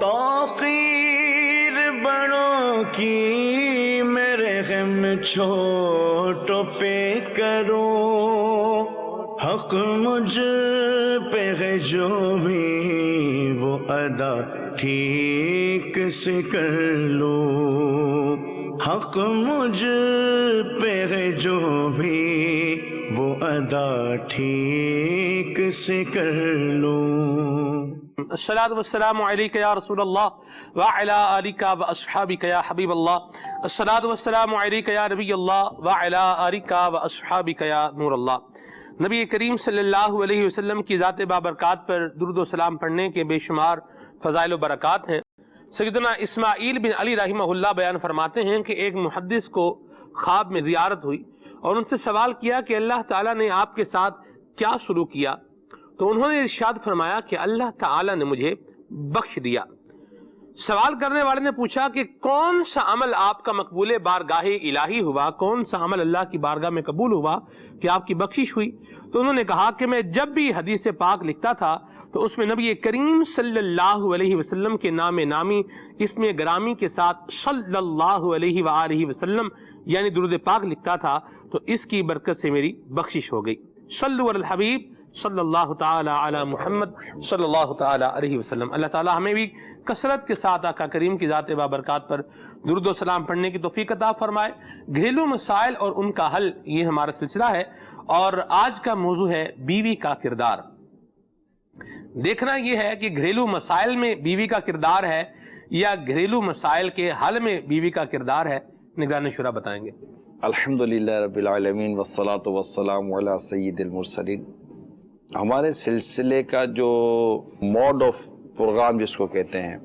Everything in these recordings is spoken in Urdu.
توقیر بڑوں کی میرے غم چھوٹوں پہ کرو، حق مجھ پہ ہے جو بھی وہ ادا ٹھیک سے کر لو، حق مجھ پہ ہے جو بھی وہ ادا ٹھیک سے کر لو۔ الصلاۃ والسلام علیک یا رسول اللہ وعلی آلک واصحابک یا حبیب اللہ، الصلاۃ والسلام علیک یا نبی اللہ وعلی آلک واصحابک یا نور اللہ۔ نبی کریم صلی اللہ علیہ وسلم کی ذات بابرکات پر درود و سلام پڑھنے کے بے شمار فضائل و برکات ہیں۔ سیدنا اسماعیل بن علی رحمہ اللہ بیان فرماتے ہیں کہ ایک محدث کو خواب میں زیارت ہوئی اور ان سے سوال کیا کہ اللہ تعالیٰ نے آپ کے ساتھ کیا سلوک کیا؟ تو انہوں نے ارشاد فرمایا کہ اللہ تعالیٰ نے مجھے بخش دیا۔ سوال کرنے والے نے پوچھا کہ کون سا عمل آپ کا مقبول بارگاہ الہی ہوا، کون سا عمل اللہ کی بارگاہ میں قبول ہوا کہ آپ کی بخشش ہوئی؟ تو انہوں نے کہا کہ میں جب بھی حدیث پاک لکھتا تھا تو اس میں نبی کریم صلی اللہ علیہ وسلم کے نام نامی اسم گرامی کے ساتھ صلی اللہ علیہ وآلہ وسلم یعنی درود پاک لکھتا تھا، تو اس کی برکت سے میری بخشش ہو گئی۔ صلو علی الحبیب صلی اللہ تعالی علی محمد صلی اللہ تعالی علیہ وسلم۔ اللہ تعالی ہمیں بھی کثرت کے ساتھ آقا کریم کی ذات بابرکات پر درود و سلام پڑھنے کی توفیق عطا فرمائے۔ گھریلو مسائل اور ان کا حل، یہ ہمارا سلسلہ ہے، اور آج کا موضوع ہے بیوی کا کردار۔ دیکھنا یہ ہے کہ گھریلو مسائل میں بیوی کا کردار ہے یا گھریلو مسائل کے حل میں بیوی کا کردار ہے، نگران شورا بتائیں گے۔ الحمدللہ رب العالمین والصلاة والسلام علی سید المرسلین۔ ہمارے سلسلے کا جو موڈ آف پروگرام جس کو کہتے ہیں،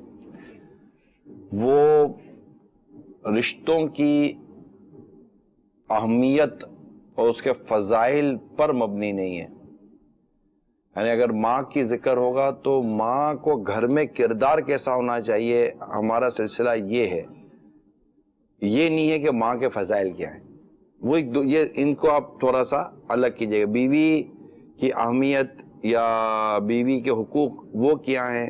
وہ رشتوں کی اہمیت اور اس کے فضائل پر مبنی نہیں ہے۔ یعنی اگر ماں کی ذکر ہوگا تو ماں کو گھر میں کردار کیسا ہونا چاہیے، ہمارا سلسلہ یہ ہے۔ یہ نہیں ہے کہ ماں کے فضائل کیا ہیں، وہ یہ ان کو آپ تھوڑا سا الگ کیجیے گا۔ بیوی کی اہمیت یا بیوی کے حقوق وہ کیا ہیں،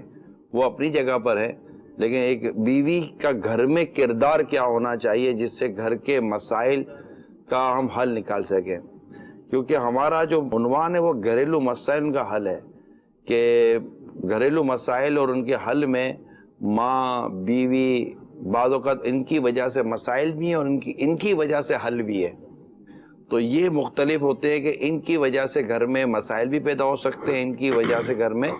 وہ اپنی جگہ پر ہے، لیکن ایک بیوی کا گھر میں کردار کیا ہونا چاہیے جس سے گھر کے مسائل کا ہم حل نکال سکیں۔ کیونکہ ہمارا جو عنوان ہے وہ گھریلو مسائل کا حل ہے، کہ گھریلو مسائل اور ان کے حل میں ماں بیوی بعض اوقات ان کی وجہ سے مسائل بھی ہیں اور ان کی وجہ سے حل بھی ہے۔ تو یہ مختلف ہوتے ہیں کہ ان کی وجہ سے گھر میں مسائل بھی پیدا ہو سکتے ہیں، ان کی وجہ سے گھر میں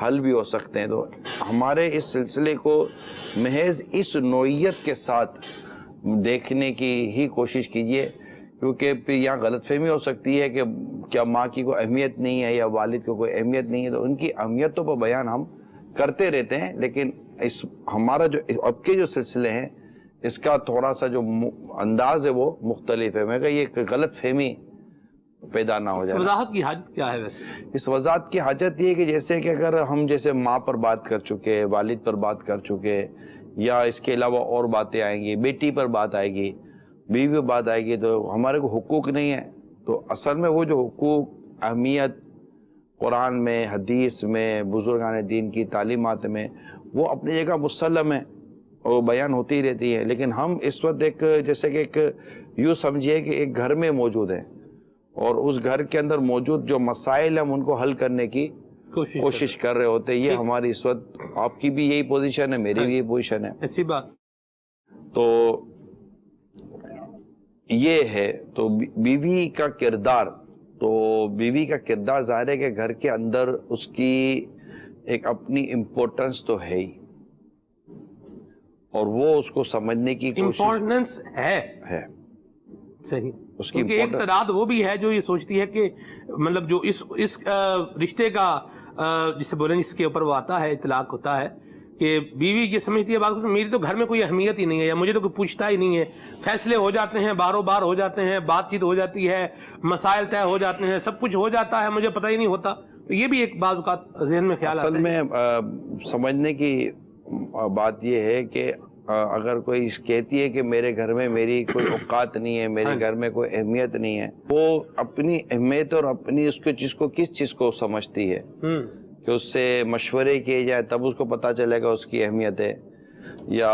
حل بھی ہو سکتے ہیں۔ تو ہمارے اس سلسلے کو محض اس نوعیت کے ساتھ دیکھنے کی ہی کوشش کیجیے، کیونکہ پھر یہاں غلط فہمی ہو سکتی ہے کہ کیا ماں کی کوئی اہمیت نہیں ہے یا والد کو کوئی اہمیت نہیں ہے۔ تو ان کی اہمیتوں پر بیان ہم کرتے رہتے ہیں، لیکن ہمارا جو اب کے جو سلسلے ہیں اس کا تھوڑا سا جو انداز ہے وہ مختلف ہے۔ میں کہا یہ غلط فہمی پیدا نہ ہو جائے۔ اس وضاحت کی حاجت کیا ہے ویسے؟ اس وضاحت کی حاجت یہ کہ جیسے کہ اگر ہم جیسے ماں پر بات کر چکے، والد پر بات کر چکے، یا اس کے علاوہ اور باتیں آئیں گی، بیٹی پر بات آئے گی، بیوی پر بات آئے گی، تو ہمارے کو حقوق نہیں ہے۔ تو اصل میں وہ جو حقوق اہمیت قرآن میں، حدیث میں، بزرگان دین کی تعلیمات میں، وہ اپنی جگہ مسلم ہے اور بیان ہوتی رہتی ہے۔ لیکن ہم اس وقت ایک جیسے کہ ایک یوں سمجھیے کہ ایک گھر میں موجود ہیں، اور اس گھر کے اندر موجود جو مسائل ہم ان کو حل کرنے کی کوشش کر رہے ہوتے ہیں۔ یہ ہماری اس وقت، آپ کی بھی یہی پوزیشن ہے، میری بھی یہی پوزیشن ہے، ایسی بات۔ تو یہ ہے تو بیوی کا کردار، تو بیوی کا کردار ظاہر ہے کہ گھر کے اندر اس کی ایک اپنی امپورٹنس تو ہے ہی، اور وہ اس کو سمجھنے کی کوشش امپورٹنس ہے صحیح۔ اس کی ایک تعداد وہ بھی ہے جو یہ سوچتی ہے کہ مطلب جو اس رشتے کا جسے بولیں جس کے اوپر وہ آتا ہے، اطلاق ہوتا ہے، کہ بیوی یہ سمجھتی ہے بات میری تو گھر میں کوئی اہمیت ہی نہیں ہے، یا مجھے تو کوئی پوچھتا ہی نہیں ہے، فیصلے ہو جاتے ہیں، باروں بار ہو جاتے ہیں، بات چیت ہو جاتی ہے، مسائل طے ہو جاتے ہیں، سب کچھ ہو جاتا ہے، مجھے پتہ ہی نہیں ہوتا۔ تو یہ بھی ایک بعض اوقات ذہن میں خیال آتا ہے۔ اصل میں سمجھنے کی بات یہ ہے کہ اگر کوئی کہتی ہے کہ میرے گھر میں میری کوئی اوقات نہیں ہے، میرے گھر میں کوئی اہمیت نہیں ہے، وہ اپنی اہمیت اور اپنی اس کو چیز کو کس چیز کو سمجھتی ہے؟ کہ اس سے مشورے کیے جائیں تب اس کو پتہ چلے گا اس کی اہمیت ہے، یا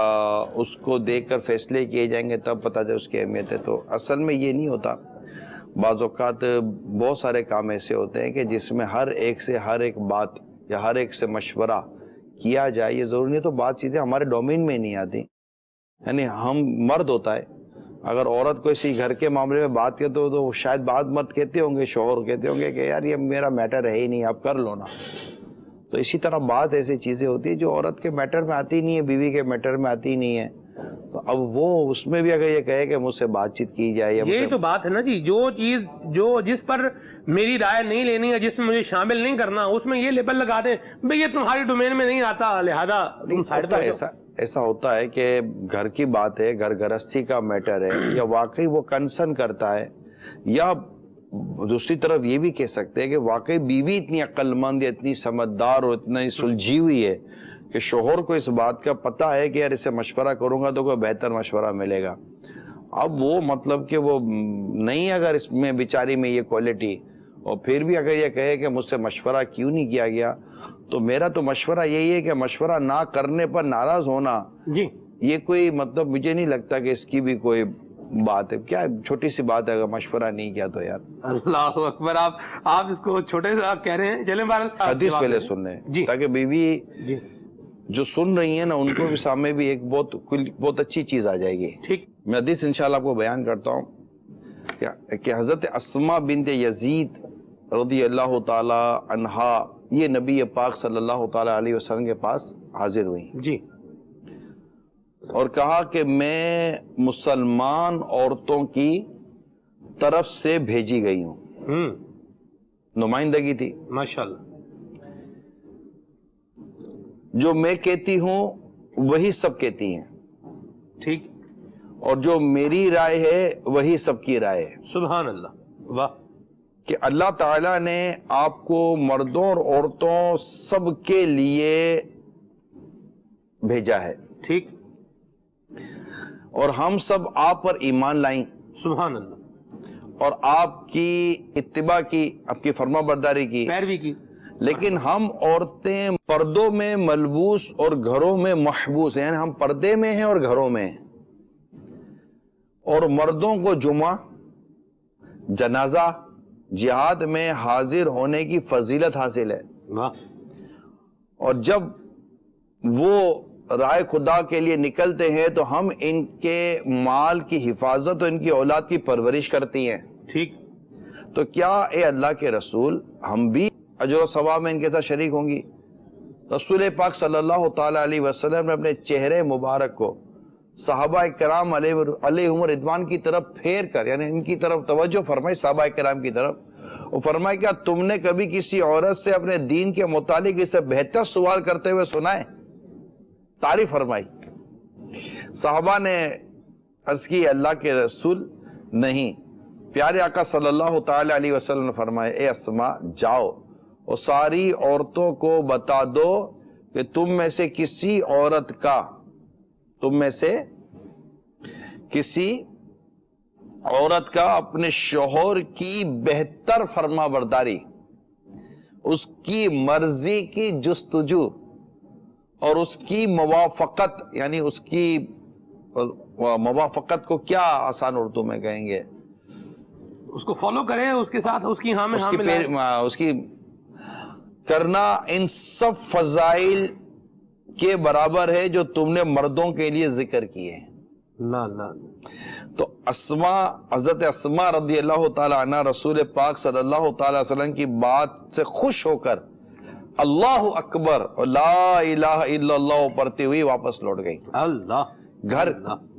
اس کو دیکھ کر فیصلے کیے جائیں گے تب پتہ چلے اس کی اہمیت ہے. تو اصل میں یہ نہیں ہوتا. بعض اوقات بہت سارے کام ایسے ہوتے ہیں کہ جس میں ہر ایک سے ہر ایک بات یا ہر ایک سے مشورہ کیا جائے. یہ ضروری نہیں. تو بعض چیزیں ہمارے ڈومین میں نہیں آتی. یعنی ہم مرد ہوتا ہے، اگر عورت کو اسی گھر کے معاملے میں بات کرتے ہو تو شاید بعض مرد کہتے ہوں گے، شوہر کہتے ہوں گے کہ یار یہ میرا میٹر ہے ہی نہیں، آپ کر لو نا. تو اسی طرح بات ایسی چیزیں ہوتی ہیں جو عورت کے میٹر میں آتی نہیں ہے، بیوی کے میٹر میں آتی نہیں ہے. تو اب وہ اس میں بھی اگر یہ کہے کہ مجھ سے بات چیت کی جائے، یہی تو بات ہے نا جی. جو چیز جس پر میری رائے نہیں لینی ہے، جس میں مجھے شامل نہیں کرنا، اس میں یہ لیبل لگا دیں بھئی یہ تمہاری ڈومین میں نہیں آتا، لہذا تم سائڈ پہ. ایسا ہوتا ہے کہ گھر کی بات ہے، گھر گرہستی کا میٹر ہے، یا واقعی وہ کنسرن کرتا ہے، یا دوسری طرف یہ بھی کہہ سکتے ہیں کہ واقعی بیوی اتنی عقل مند یا اتنی سمجھدار اور اتنی سلجھی ہوئی ہے کہ شوہر کو اس بات کا پتہ ہے کہ یار اسے مشورہ کروں گا تو کوئی بہتر مشورہ ملے گا. اب وہ مطلب کہ وہ نہیں، اگر اس میں بیچاری میں یہ کوالٹی، اور پھر بھی اگر یہ کہے کہ مجھ سے مشورہ کیوں نہیں کیا گیا، تو میرا تو مشورہ یہی ہے کہ مشورہ نہ کرنے پر ناراض ہونا جی یہ کوئی مطلب مجھے نہیں لگتا کہ اس کی بھی کوئی بات ہے. کیا چھوٹی سی بات ہے اگر مشورہ نہیں کیا تو یار. اللہ اکبر. آپ اس کو چھوٹے سے کہہ رہے ہیں. چلیں حدیث پہلے سن رہے ہیں تاکہ بیوی جی جو سن رہی ہیں نا ان کو بھی سامنے بھی ایک بہت اچھی چیز آ جائے گی. ٹھیک. میں حدیث انشاءاللہ آپ کو بیان کرتا ہوں کہ حضرت اسماء بنت یزید رضی اللہ تعالی عنہا یہ نبی پاک صلی اللہ تعالی علیہ وسلم کے پاس حاضر ہوئی جی، اور کہا کہ میں مسلمان عورتوں کی طرف سے بھیجی گئی ہوں. نمائندگی تھی. ماشاءاللہ. جو میں کہتی ہوں وہی سب کہتی ہیں. ٹھیک. اور جو میری رائے ہے وہی سب کی رائے ہے. سبحان اللہ. واہ. کہ اللہ تعالیٰ نے آپ کو مردوں اور عورتوں سب کے لیے بھیجا ہے. ٹھیک. اور ہم سب آپ پر ایمان لائیں. سبحان اللہ. اور آپ کی اتباع کی، آپ کی فرما برداری کی، پیروی کی. لیکن ہم عورتیں پردوں میں ملبوس اور گھروں میں محبوس ہیں. یعنی ہم پردے میں ہیں اور گھروں میں ہیں. اور مردوں کو جمعہ، جنازہ، جہاد میں حاضر ہونے کی فضیلت حاصل ہے. واہ. اور جب وہ رائے خدا کے لیے نکلتے ہیں تو ہم ان کے مال کی حفاظت اور ان کی اولاد کی پرورش کرتی ہیں. ٹھیک. تو کیا اے اللہ کے رسول ہم بھی اجر و ثواب میں ان کے ساتھ شریک ہوں گی؟ رسول پاک صلی اللہ تعالی علیہ وسلم نے اپنے چہرے مبارک کو صحابہ کرام علیہم رضوان کی طرف پھیر کر، یعنی ان کی طرف توجہ فرمائی، صحابہ کرام کی طرف، اور فرمائی کیا تم نے کبھی کسی عورت سے اپنے دین کے متعلق اس سے بہتر سوال کرتے ہوئے سنا ہے؟ تعریف فرمائی. صحابہ نے عرض کی اللہ کے رسول نہیں. پیارے آقا صلی اللہ تعالی علیہ وسلم نے فرمایا اے اسماء جاؤ اور ساری عورتوں کو بتا دو کہ تم میں سے کسی عورت کا اپنے شوہر کی بہتر فرما برداری، اس کی مرضی کی جستجو اور اس کی موافقت، یعنی اس کی موافقت کو کیا آسان اردو میں کہیں گے، اس کو فالو کرے، اس کے ساتھ اس کی ہاں میں اس کی کرنا ان سب فضائل کے برابر ہے جو تم نے مردوں کے لیے ذکر کیے. تو حضرت اسماء رضی اللہ تعالی عنہ رسول پاک صلی اللہ تعالی وسلم کی بات سے خوش ہو کر اللہ اکبر اور لا الہ الا اللہ پڑھتے ہوئی واپس لوٹ گئی. اللہ گھر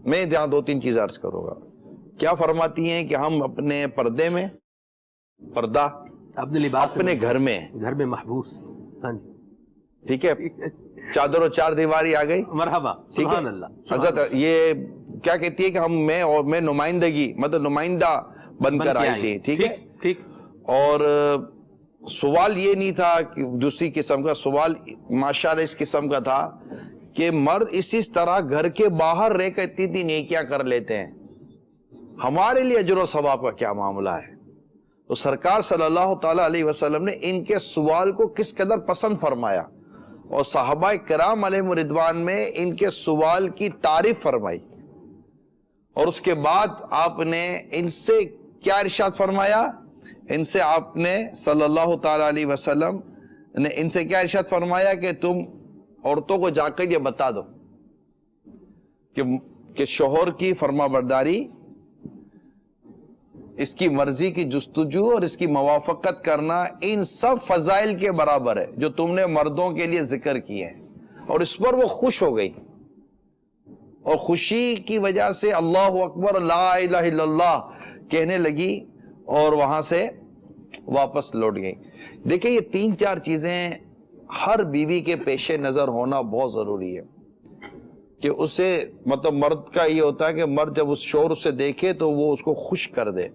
میں جہاں دو تین چیز عرض کروں گا. کیا فرماتی ہیں کہ ہم اپنے پردے میں، پردہ اپنے لباس، اپنے گھر میں محبوس. ہاں جی ٹھیک ہے، چادر و چار دیواری آ گئی. مرحبا. سبحان اللہ. حضرت یہ کیا کہتی ہے کہ میں نمائندگی، مطلب نمائندہ بن کر آئی تھی. ٹھیک ہے. ٹھیک. اور سوال یہ نہیں تھا کہ دوسری قسم کا سوال ماشاءاللہ اس قسم کا تھا کہ مرد اسی طرح گھر کے باہر رہ کر اتنی نیکیاں کر لیتے ہیں، ہمارے لیے اجر و ثواب کا کیا معاملہ ہے؟ تو سرکار صلی اللہ تعالیٰ علیہ وسلم نے ان کے سوال کو کس قدر پسند فرمایا اور صحابہ کرام علیہم رضوان میں ان کے سوال کی تعریف فرمائی، اور اس کے بعد آپ نے ان سے کیا ارشاد فرمایا؟ ان سے آپ نے صلی اللہ تعالیٰ علیہ وسلم نے ان سے کیا ارشاد فرمایا کہ تم عورتوں کو جا کر یہ بتا دو کہ شوہر کی فرما برداری، اس کی مرضی کی جستجو اور اس کی موافقت کرنا ان سب فضائل کے برابر ہے جو تم نے مردوں کے لیے ذکر کیے ہیں. اور اس پر وہ خوش ہو گئی اور خوشی کی وجہ سے اللہ اکبر لا الہ الا اللہ کہنے لگی اور وہاں سے واپس لوٹ گئی. دیکھیں یہ 3-4 چیزیں ہر بیوی کے پیش نظر ہونا بہت ضروری ہے کہ اسے مطلب مرد کا یہ ہوتا ہے کہ مرد جب اس شوہر سے دیکھے تو وہ اس کو خوش کر دے.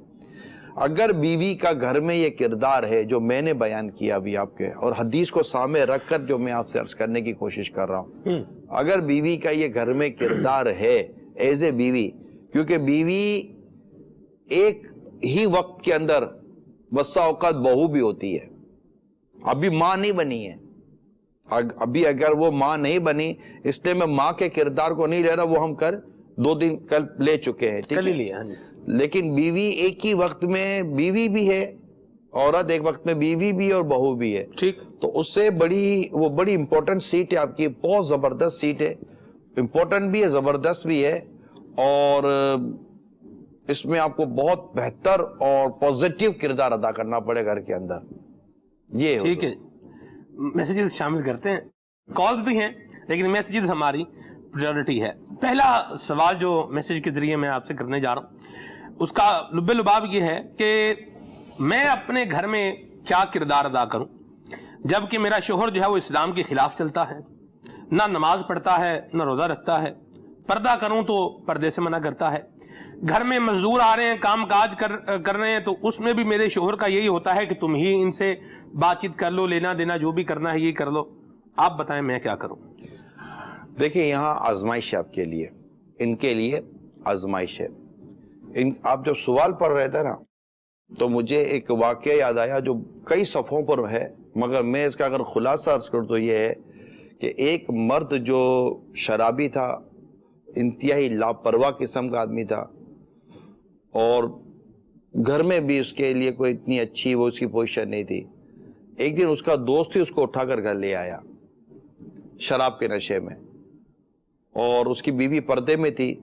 اگر بیوی کا گھر میں یہ کردار ہے جو میں نے بیان کیا ابھی آپ کے اور حدیث کو سامنے رکھ کر جو میں آپ سے عرض کرنے کی کوشش کر رہا ہوں، اگر بیوی کا یہ گھر میں کردار ہے ایز اے بیوی، کیونکہ بیوی ایک ہی وقت کے اندر بسا اوقات بہو بھی ہوتی ہے، ابھی ماں نہیں بنی ہے، ابھی اگر وہ ماں نہیں بنی اس لیے میں ماں کے کردار کو نہیں لے رہا، وہ ہم کل لے چکے ہیں، ٹھیک ہے. لیکن بیوی ایک ہی وقت میں بیوی بھی ہے، عورت ایک وقت میں بیوی بھی اور بہو بھی ہے، ٹھیک. تو اس سے وہ بڑی امپورٹنٹ سیٹ ہے آپ کی، بہت زبردست سیٹ ہے، امپورٹنٹ بھی ہے، زبردست بھی ہے، اور اس میں آپ کو بہت بہتر اور پوزیٹیو کردار ادا کرنا پڑے گھر کے اندر. یہ ٹھیک ہے. میسیجز شامل کرتے ہیں، کالز بھی ہیں لیکن میسیجز ہماری پریورٹی ہے. پہلا سوال جو میسیج کے ذریعے میں آپ سے کرنے جا رہا ہوں اس کا لب لباب یہ ہے کہ میں اپنے گھر میں کیا کردار ادا کروں جبکہ میرا شوہر جو ہے وہ اسلام کے خلاف چلتا ہے، نہ نماز پڑھتا ہے نہ روزہ رکھتا ہے، پردہ کروں تو پردے سے منع کرتا ہے، گھر میں مزدور آ رہے ہیں کام کاج کر رہے ہیں تو اس میں بھی میرے شوہر کا یہی ہوتا ہے کہ تم ہی ان سے بات چیت کر لو، لینا دینا جو بھی کرنا ہے یہ کر لو. آپ بتائیں میں کیا کروں؟ دیکھیں یہاں آزمائش ہے آپ کے لیے، ان کے لیے آزمائش ہے. آپ جب سوال پڑھ رہے تھے نا تو مجھے ایک واقعہ یاد آیا جو کئی صفحوں پر ہے، مگر میں اس کا اگر خلاصہ عرض کروں تو یہ ہے کہ ایک مرد جو شرابی تھا، انتہائی لاپرواہ قسم کا آدمی تھا، اور گھر میں بھی اس کے لیے کوئی اتنی اچھی وہ اس کی پوزیشن نہیں تھی. ایک دن اس کا دوست ہی اس کو اٹھا کر گھر لے آیا شراب کے نشے میں، اور اس کی بیوی پردے میں تھی،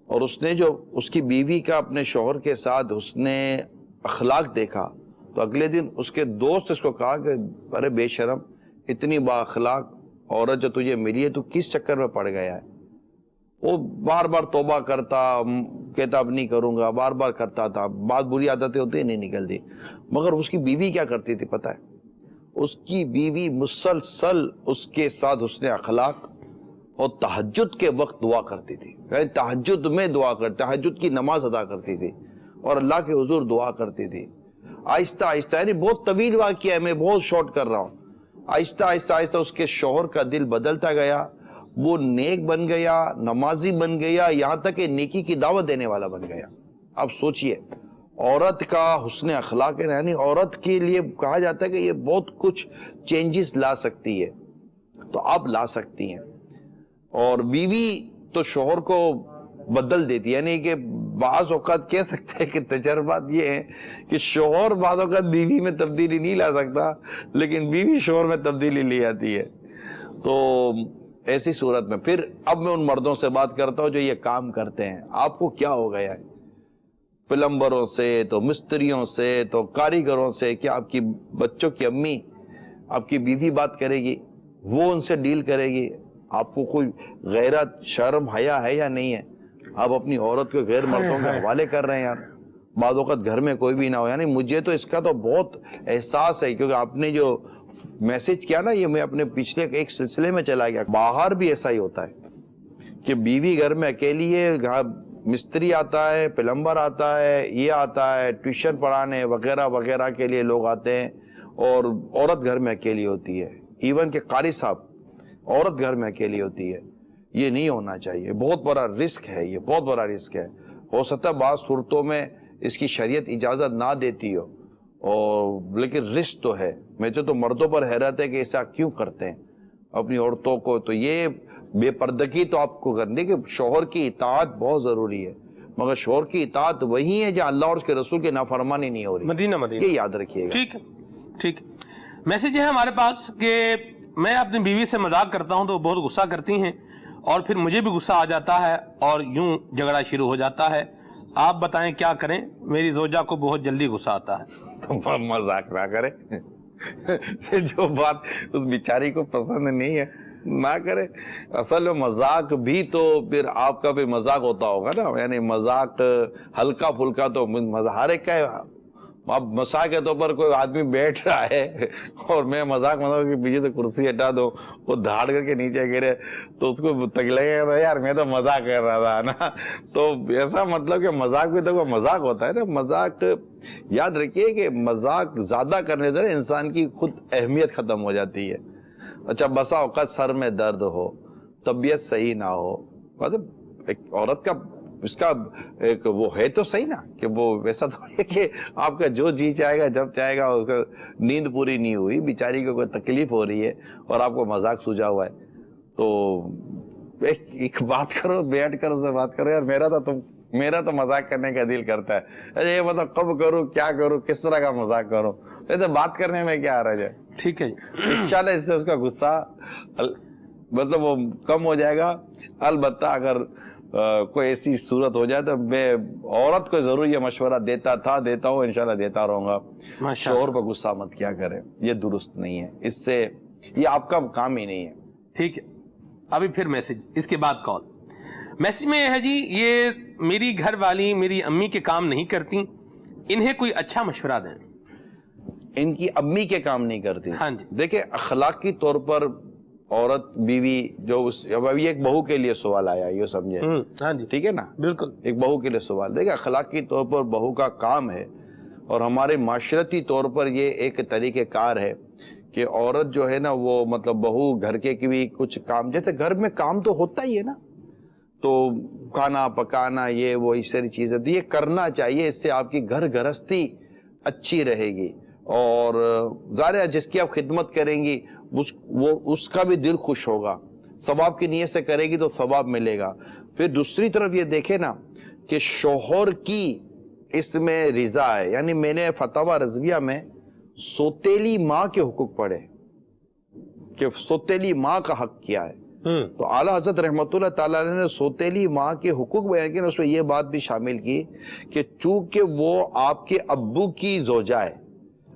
اور اس نے جو اس کی بیوی کا اپنے شوہر کے ساتھ اس نے اخلاق دیکھا تو اگلے دن اس کے دوست اس کو کہا کہ ارے بے شرم، اتنی با اخلاق عورت جو تجھے ملی ہے تو کس چکر میں پڑ گیا ہے؟ وہ بار بار توبہ کرتا، کہتا اب نہیں کروں گا، بار بار کرتا تھا، بات بری عادتیں ہوتی نہیں نکلتی. مگر اس کی بیوی کیا کرتی تھی پتہ ہے؟ اس کی بیوی مسلسل اس کے ساتھ اس نے اخلاق اور تہجد کے وقت دعا کرتی تھی، یعنی تہجد میں دعا کرتی، تہجد کی نماز ادا کرتی تھی اور اللہ کے حضور دعا کرتی تھی. آہستہ آہستہ، یعنی بہت طویل واقعہ ہے، میں بہت شارٹ کر رہا ہوں، آہستہ آہستہ آہستہ اس کے شوہر کا دل بدلتا گیا، وہ نیک بن گیا، نمازی بن گیا، یہاں تک کہ نیکی کی دعوت دینے والا بن گیا. اب سوچئے عورت کا حسن اخلاق ہے، یعنی عورت کے لیے کہا جاتا ہے کہ یہ بہت کچھ چینجز لا سکتی ہے، تو آپ لا سکتی ہیں. اور بیوی تو شوہر کو بدل دیتی ہے، یعنی کہ بعض اوقات کہہ سکتے ہیں کہ تجربات یہ ہیں کہ شوہر بعض اوقات بیوی میں تبدیلی نہیں لا سکتا لیکن بیوی شوہر میں تبدیلی لے آتی ہے. تو ایسی صورت میں پھر اب میں ان مردوں سے بات کرتا ہوں جو یہ کام کرتے ہیں. آپ کو کیا ہو گیا ہے؟ پلمبروں سے تو مستریوں سے تو کاریگروں سے، کیا آپ کی بچوں کی امی آپ کی بیوی بات کرے گی؟ وہ ان سے ڈیل کرے گی؟ آپ کو کوئی غیرت شرم حیا ہے یا نہیں ہے؟ آپ اپنی عورت کو غیر مردوں کے حوالے کر رہے ہیں. یار بعض اوقات گھر میں کوئی بھی نہ ہو، یعنی مجھے تو اس کا تو بہت احساس ہے، کیونکہ آپ نے جو میسج کیا نا یہ میں اپنے پچھلے ایک سلسلے میں چلا گیا. باہر بھی ایسا ہی ہوتا ہے کہ بیوی گھر میں اکیلی ہے، مستری آتا ہے، پلمبر آتا ہے، یہ آتا ہے، ٹیوشن پڑھانے وغیرہ وغیرہ کے لیے لوگ آتے ہیں، اور عورت گھر میں اکیلی ہوتی ہے. ایون کہ قاری صاحب، عورت گھر میں اکیلی ہوتی ہے. یہ نہیں ہونا چاہیے، بہت بڑا رسک ہے، یہ بہت بڑا رسک ہے. ہو سکتا ہے بعض صورتوں میں اس کی شریعت اجازت نہ دیتی ہو، اور لیکن رزق تو ہے. مجھے تو مردوں پر حیرت ہے کہ ایسا کیوں کرتے ہیں اپنی عورتوں کو. تو یہ بے پردگی تو آپ کو کرنی کہ شوہر کی اطاعت بہت ضروری ہے, مگر شوہر کی اطاعت وہی ہے جہاں اللہ اور اس کے رسول کی نافرمانی نہیں ہو رہی. مدینہ یہ یاد رکھیے گا. ٹھیک ہے ٹھیک ہے. میسج ہے ہمارے پاس کہ میں اپنی بیوی سے مذاق کرتا ہوں تو وہ بہت غصہ کرتی ہیں اور پھر مجھے بھی غصہ آ جاتا ہے اور یوں جھگڑا شروع ہو جاتا ہے. آپ بتائیں کیا کریں, میری زوجہ کو بہت جلدی غصہ آتا ہے. تو مذاق نہ کرے. جو بات اس بیچاری کو پسند نہیں ہے نہ کرے. اصل میں مذاق بھی تو پھر آپ کا پھر مذاق ہوتا ہوگا نا, یعنی مذاق ہلکا پھلکا تو ہر ایک کا. اب مساق کے طور پر کوئی آدمی بیٹھ رہا ہے اور میں مذاق کے پیچھے سے کرسی ہٹا دوں, وہ دھاڑ کر کے نیچے گرے تو اس کو تک لگے گا یار میں تو مذاق کر رہا تھا نا. تو ایسا مطلب کہ مذاق بھی تو مذاق ہوتا ہے نا. مذاق یاد رکھیے کہ مذاق زیادہ کرنے سے انسان کی خود اہمیت ختم ہو جاتی ہے. اچھا بسا اوقات سر میں درد ہو, طبیعت صحیح نہ ہو, مطلب ایک عورت کا اس کا ایک وہ ہے تو صحیح نا کہ وہ ویسا تھوڑی ہے کہ آپ کا جو جی چاہے گا جب چاہے گا. اس کا نیند پوری نہیں ہوئی, بیچاری کو کوئی تکلیف ہو رہی ہے اور آپ کو مذاق سوجا ہوا ہے, تو ایک بات کرو, بیٹھ کر اس سے بات کرو, یار میرا تو مذاق کرنے کا دل کرتا ہے. اچھا یہ بتاؤ کب کروں, کیا کروں, کس طرح کا مذاق کروں, تو بات کرنے میں کیا حرج ہے. ٹھیک ہے انشاءاللہ اس سے اس کا غصہ مطلب وہ کم ہو جائے گا. البتہ اگر کوئی ایسی صورت ہو جائے تو میں عورت کو ضرور یہ مشورہ دیتا ہوں, انشاءاللہ دیتا رہوں گا. شوہر پر غصہ مت کیا کرے, یہ درست نہیں ہے, اس سے یہ آپ کا کام ہی نہیں ہے. ٹھیک ہے. ابھی پھر میسج, اس کے بعد کال. میسج میں یہ ہے جی, یہ میری گھر والی میری امی کے کام نہیں کرتی, انہیں کوئی اچھا مشورہ دیں. ان کی امی کے کام نہیں کرتی. ہاں جی. دیکھیں اخلاقی طور پر عورت بیوی جو ابھی ایک بہو کے لیے سوال آیا, یہ سمجھے. ہاں جی ٹھیک ہے نا, بالکل ایک بہو کے لیے سوال. دیکھیں اخلاقی طور پر بہو کا کام ہے اور ہمارے معاشرتی طور پر یہ ایک طریقہ کار ہے کہ عورت جو ہے نا وہ مطلب بہو گھر کے بھی کچھ کام, جیسے گھر میں کام تو ہوتا ہی ہے نا, تو کھانا پکانا یہ وہ اس ساری چیزیں یہ کرنا چاہیے. اس سے آپ کی گھر گرہستی اچھی رہے گی اور ظاہر ہے جس کی آپ خدمت کریں گی اس کا بھی دل خوش ہوگا. ثواب کی نیت سے کرے گی تو ثواب ملے گا. پھر دوسری طرف یہ دیکھیں نا کہ شوہر کی اس میں رضا ہے. یعنی میں نے فتاوی رضویہ میں سوتیلی ماں کے حقوق پڑھے کہ سوتیلی ماں کا حق کیا ہے. تو اعلیٰ حضرت رحمت اللہ تعالیٰ نے سوتیلی ماں کے حقوق بیان کیے, اس میں یہ بات بھی شامل کی کہ چونکہ وہ آپ کے ابو کی زوجہ ہے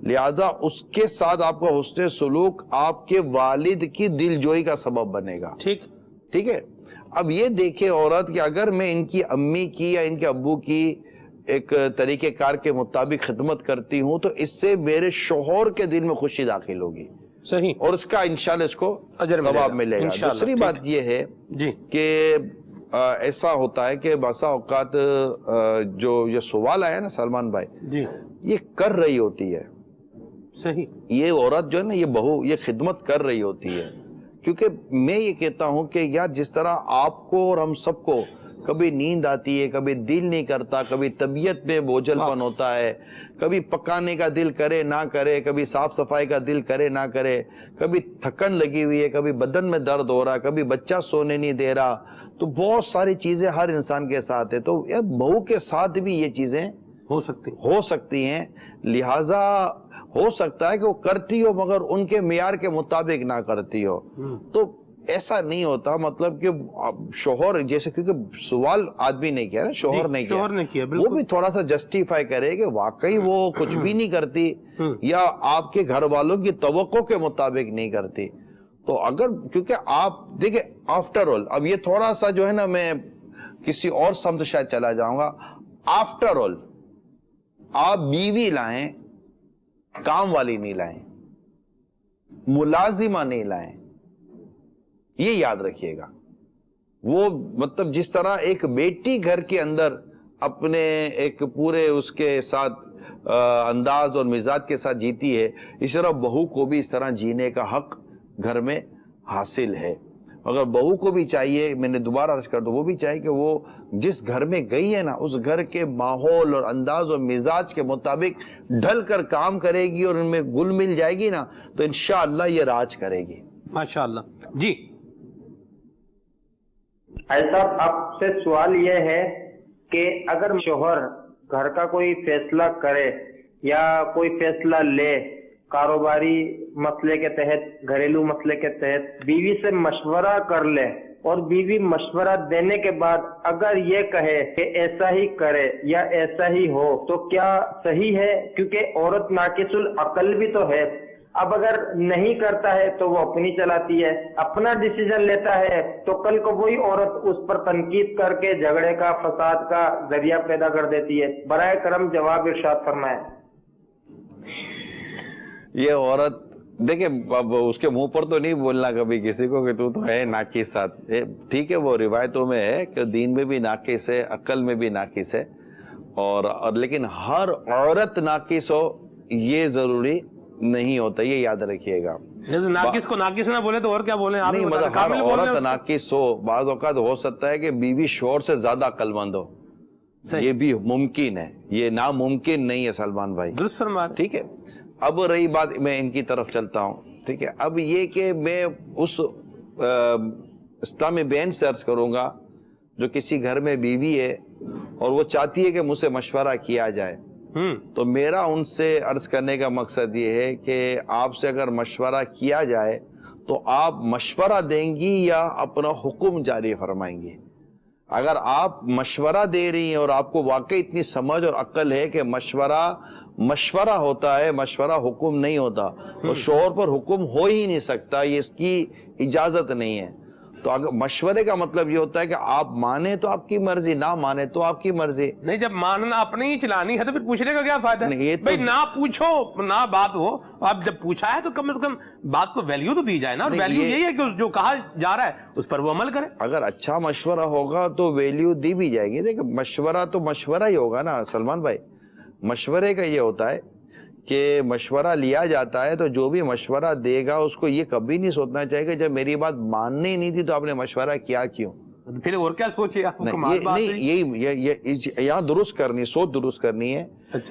لہذا اس کے ساتھ آپ کا حسن سلوک آپ کے والد کی دل جوئی کا سبب بنے گا. ٹھیک ہے. اب یہ دیکھے عورت کہ اگر میں ان کی امی کی یا ان کے ابو کی ایک طریقہ کار کے مطابق خدمت کرتی ہوں تو اس سے میرے شوہر کے دل میں خوشی داخل ہوگی, صحیح, اور اس کا انشاءاللہ اس کو ثواب ملے گا. دوسری بات یہ ہے کہ ایسا ہوتا ہے کہ باسا اوقات جو یہ سوال آیا نا سلمان بھائی, یہ کر رہی ہوتی ہے. صحیح, یہ عورت جو ہے نا یہ بہو یہ خدمت کر رہی ہوتی ہے. کیونکہ میں یہ کہتا ہوں کہ یار جس طرح آپ کو اور ہم سب کو کبھی نیند آتی ہے, کبھی دل نہیں کرتا, کبھی طبیعت میں بوجھل پن ہوتا ہے, کبھی پکانے کا دل کرے نہ کرے, کبھی صاف صفائی کا دل کرے نہ کرے, کبھی تھکن لگی ہوئی ہے, کبھی بدن میں درد ہو رہا, کبھی بچہ سونے نہیں دے رہا, تو بہت ساری چیزیں ہر انسان کے ساتھ ہے. تو بہو کے ساتھ بھی یہ چیزیں ہو سکتی ہیں. لہٰذا ہو سکتا ہے کہ وہ کرتی ہو مگر ان کے معیار کے مطابق نہ کرتی ہو. تو ایسا نہیں ہوتا, مطلب کہ شوہر جیسے کیونکہ سوال آدمی نے کیا نا, شوہر نے کیا, وہ بھی تھوڑا سا جسٹیفائی کرے کہ واقعی وہ کچھ بھی نہیں کرتی یا آپ کے گھر والوں کی توقع کے مطابق نہیں کرتی. تو اگر کیونکہ آپ دیکھیں آفٹر آل, اب یہ تھوڑا سا جو ہے نا میں کسی اور سمت شاید چلا جاؤں گا, آفٹر آل آپ بیوی لائیں, کام والی نہیں لائیں, ملازمہ نہیں لائیں. یہ یاد رکھیے گا. وہ مطلب جس طرح ایک بیٹی گھر کے اندر اپنے ایک پورے اس کے ساتھ انداز اور مزاج کے ساتھ جیتی ہے, اس طرح بہو کو بھی اس طرح جینے کا حق گھر میں حاصل ہے. اگر بہو کو بھی چاہیے، میں نے دوبارہ عرض کر دوں، وہ بھی چاہیے کہ وہ جس گھر میں گئی ہے نا اس گھر کے ماحول اور انداز اور مزاج کے مطابق ڈھل کر کام کرے گی اور ان میں گل مل جائے گی نا تو انشاءاللہ یہ راج کرے گی. ماشاءاللہ. جی ایسا آپ سے سوال یہ ہے کہ اگر شوہر گھر کا کوئی فیصلہ کرے یا کوئی فیصلہ لے کاروباری مسئلے کے تحت، گھریلو مسئلے کے تحت، بیوی سے مشورہ کر لے اور بیوی مشورہ دینے کے بعد اگر یہ کہے کہ ایسا ہی کرے یا ایسا ہی ہو تو کیا صحیح ہے؟ کیونکہ عورت ناقص العقل بھی تو ہے. اب اگر نہیں کرتا ہے تو وہ اپنی چلاتی ہے، اپنا ڈیسیجن لیتا ہے تو کل کو وہی عورت اس پر تنقید کر کے جھگڑے کا، فساد کا ذریعہ پیدا کر دیتی ہے. برائے کرم جواب ارشاد فرمائیں. یہ عورت دیکھیں، اب اس کے منہ پر تو نہیں بولنا کبھی کسی کو کہ تو ہے ناقصات. ٹھیک ہے، وہ روایتوں میں ہے کہ دین میں بھی ناقص ہے، عقل میں بھی ناقص ہے، اور لیکن ہر عورت ناقص ہو یہ ضروری نہیں ہوتا، یہ یاد رکھیے گا. ناقص کو ناقص نہ بولے تو اور کیا بولیں آپ؟ نہیں مطلب ہر عورت ناقص ہو، بعض اوقات ہو سکتا ہے کہ بیوی شوہر سے زیادہ عقل مند ہو، یہ بھی ممکن ہے، یہ ناممکن نہیں ہے سلمان بھائی. درست فرما رہے. ٹھیک ہے. اب رہی بات، میں ان کی طرف چلتا ہوں. ٹھیک ہے، اب یہ کہ میں اس اسلامی بین سے عرض کروں گا جو کسی گھر میں بیوی ہے اور وہ چاہتی ہے کہ مجھ سے مشورہ کیا جائے، تو میرا ان سے عرض کرنے کا مقصد یہ ہے کہ آپ سے اگر مشورہ کیا جائے تو آپ مشورہ دیں گی یا اپنا حکم جاری فرمائیں گی. اگر آپ مشورہ دے رہی ہیں اور آپ کو واقعی اتنی سمجھ اور عقل ہے کہ مشورہ ہوتا ہے، مشورہ حکم نہیں ہوتا، اور شوہر پر حکم ہو ہی نہیں سکتا، یہ اس کی اجازت نہیں ہے، تو اگر مشورے کا مطلب یہ ہوتا ہے کہ آپ مانیں تو آپ کی مرضی، نہ مانیں تو آپ کی مرضی. نہیں، جب ماننا اپنے ہی چلانی ہے تو پھر پوچھنے کا کیا فائدہ ہے؟ تو بھائی نہ پوچھو نہ بات ہو، اب جب پوچھا ہے تو کم از کم بات کو ویلیو تو دی جائے نا. اور ویلیو یہی ہے کہ جو کہا جا رہا ہے اس پر وہ عمل کرے. اگر اچھا مشورہ ہوگا تو ویلیو دی بھی جائے گی. دیکھیں مشورہ تو مشورہ ہی ہوگا نا سلمان بھائی. مشورے کا یہ ہوتا ہے کہ مشورہ لیا جاتا ہے تو جو بھی مشورہ دے گا اس کو یہ کبھی نہیں سوچنا چاہیے کہ جب میری بات ماننی نہیں تھی تو آپ نے مشورہ کیا کیوں. پھر اور کیا سوچے آپ؟ نہیں، یہاں درست کرنی، سوچ درست کرنی ہے.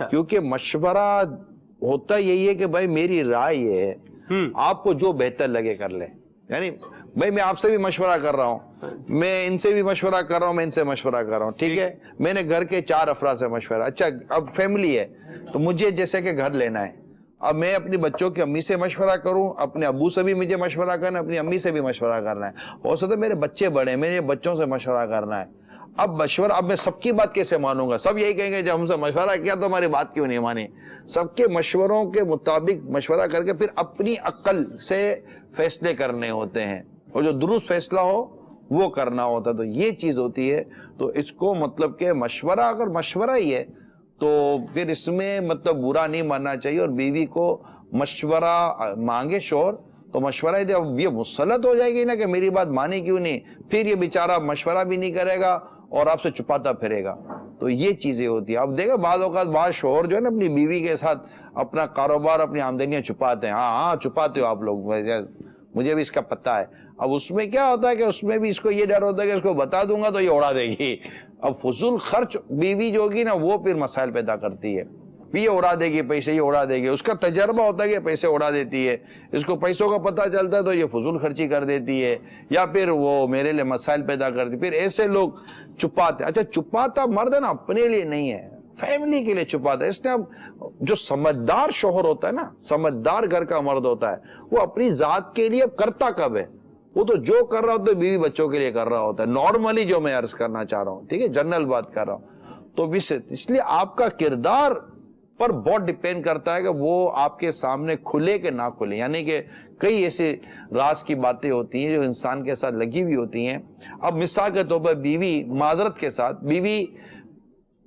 کیونکہ مشورہ ہوتا یہی ہے کہ بھائی میری رائے یہ ہے، آپ کو جو بہتر لگے کر لیں. یعنی بھائی میں آپ سے بھی مشورہ کر رہا ہوں، میں ان سے بھی مشورہ کر رہا ہوں، میں ان سے مشورہ کر رہا ہوں. ٹھیک ہے، میں نے گھر کے 4 افراد سے مشورہ، اچھا اب فیملی ہے تو مجھے جیسے کہ گھر لینا ہے، اب میں اپنی بچوں کی امی سے مشورہ کروں، اپنے ابو سے بھی مجھے مشورہ کرنا ہے، اپنی امی سے بھی مشورہ کرنا ہے. ہو سکتا ہے میرے بچے بڑے ہیں، میرے بچوں سے مشورہ کرنا ہے. اب میں سب کی بات کیسے مانوں گا؟ سب یہی کہیں گے جب ہم سے مشورہ کیا تو ہماری بات کیوں نہیں مانی. سب کے مشوروں کے مطابق مشورہ کر کے پھر اپنی عقل سے فیصلے کرنے ہوتے ہیں، اور جو درست فیصلہ ہو وہ کرنا ہوتا ہے. تو یہ چیز ہوتی ہے. تو اس کو مطلب کہ مشورہ اگر مشورہ ہی ہے تو پھر اس میں مطلب برا نہیں ماننا چاہیے. اور بیوی کو مشورہ مانگے شوہر تو مشورہ ہی دے. اب یہ مسلط ہو جائے گی نا کہ میری بات مانی کیوں نہیں، پھر یہ بیچارہ مشورہ بھی نہیں کرے گا اور آپ سے چھپاتا پھرے گا. تو یہ چیزیں ہوتی ہیں. اب دیکھیں بعض اوقات بعض شوہر جو ہے نا اپنی بیوی کے ساتھ اپنا کاروبار، اپنی آمدنیاں چھپاتے ہیں. ہاں چھپاتے ہو آپ لوگ، مجھے بھی اس کا پتہ ہے. اب اس میں کیا ہوتا ہے کہ اس میں بھی اس کو یہ ڈر ہوتا ہے کہ اس کو بتا دوں گا تو یہ اڑا دے گی. اب فضول خرچ بیوی جو ہوگی نا وہ پھر مسائل پیدا کرتی ہے. یہ اڑا دے گی پیسے، یہ اڑا دے گی. اس کا تجربہ ہوتا ہے کہ پیسے اڑا دیتی ہے، اس کو پیسوں کا پتہ چلتا ہے تو یہ فضول خرچی کر دیتی ہے، یا پھر وہ میرے لیے مسائل پیدا کرتی. پھر ایسے لوگ چھپاتے. اچھا چھپاتا مرد ہے نا اپنے لیے نہیں ہے، فیملی کے لیے چھپاتا ہے. اس نے اب جو سمجھدار شوہر ہوتا ہے نا، سمجھدار گھر کا مرد ہوتا ہے، وہ اپنی ذات کے لیے اب کرتا کب ہے؟ وہ تو جو کر رہا ہوتا ہے بیوی بچوں کے لیے کر رہا ہوتا ہے. نارملی جو میں عرض کرنا چاہ رہا ہوں، ٹھیک ہے، جنرل بات کر رہا ہوں. تو اس لیے آپ کا کردار پر بہت ڈیپینڈ کرتا ہے کہ وہ آپ کے سامنے کھلے کہ نہ کھلے. یعنی کہ کئی ایسے راز کی باتیں ہوتی ہیں جو انسان کے ساتھ لگی ہوئی ہوتی ہیں. اب مثال کے طور پر بیوی معذرت کے ساتھ بیوی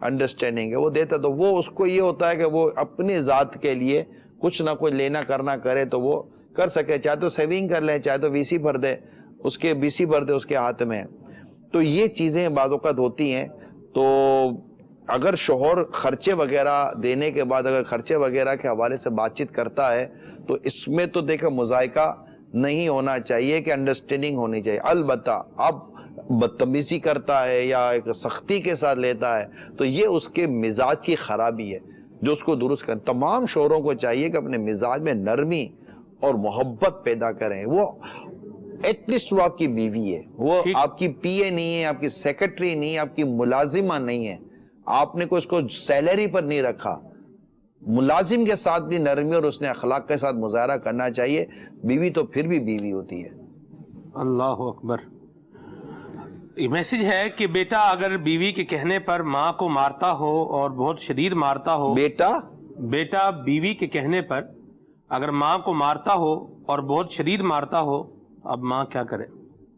انڈرسٹینڈنگ ہے وہ دیتا, تو وہ اس کو یہ ہوتا ہے کہ وہ اپنی ذات کے لیے کچھ نہ کوئی لینا کرنا کرے تو وہ کر سکے, چاہے تو سیونگ کر لے, چاہے تو وی سی بھر دے, اس کے بی سی بھر دے اس کے ہاتھ میں. تو یہ چیزیں بعض اوقات ہوتی ہیں. تو اگر شوہر خرچے وغیرہ دینے کے بعد اگر خرچے وغیرہ کے حوالے سے بات چیت کرتا ہے تو اس میں تو دیکھیں مذائقہ نہیں ہونا چاہیے کہ انڈرسٹینڈنگ ہونی چاہیے. البتہ اب بدتمیزی کرتا ہے یا ایک سختی کے ساتھ لیتا ہے تو یہ اس کے مزاج کی خرابی ہے جو اس کو درست کریں. تمام شوہروں کو چاہیے کہ اپنے مزاج میں نرمی اور محبت پیدا کریں. وہ ایٹ لیسٹ وہ آپ کی بیوی ہے, وہ آپ کی پی اے نہیں ہے, آپ کی سیکرٹری نہیں ہے, آپ کی ملازمہ نہیں ہے, آپ نے کوئی اس کو سیلری پر نہیں رکھا. ملازم کے ساتھ بھی نرمی اور اس نے اخلاق کے ساتھ مظاہرہ کرنا چاہیے. بیوی تو پھر بھی بیوی ہوتی ہے. اللہ اکبر. یہ میسج ہے کہ بیٹا اگر بیوی کے کہنے پر ماں کو مارتا ہو اور بہت شدید مارتا ہو, بیٹا بیوی کے کہنے پر اگر ماں کو مارتا ہو اور بہت شدید مارتا ہو, اب ماں کیا کرے؟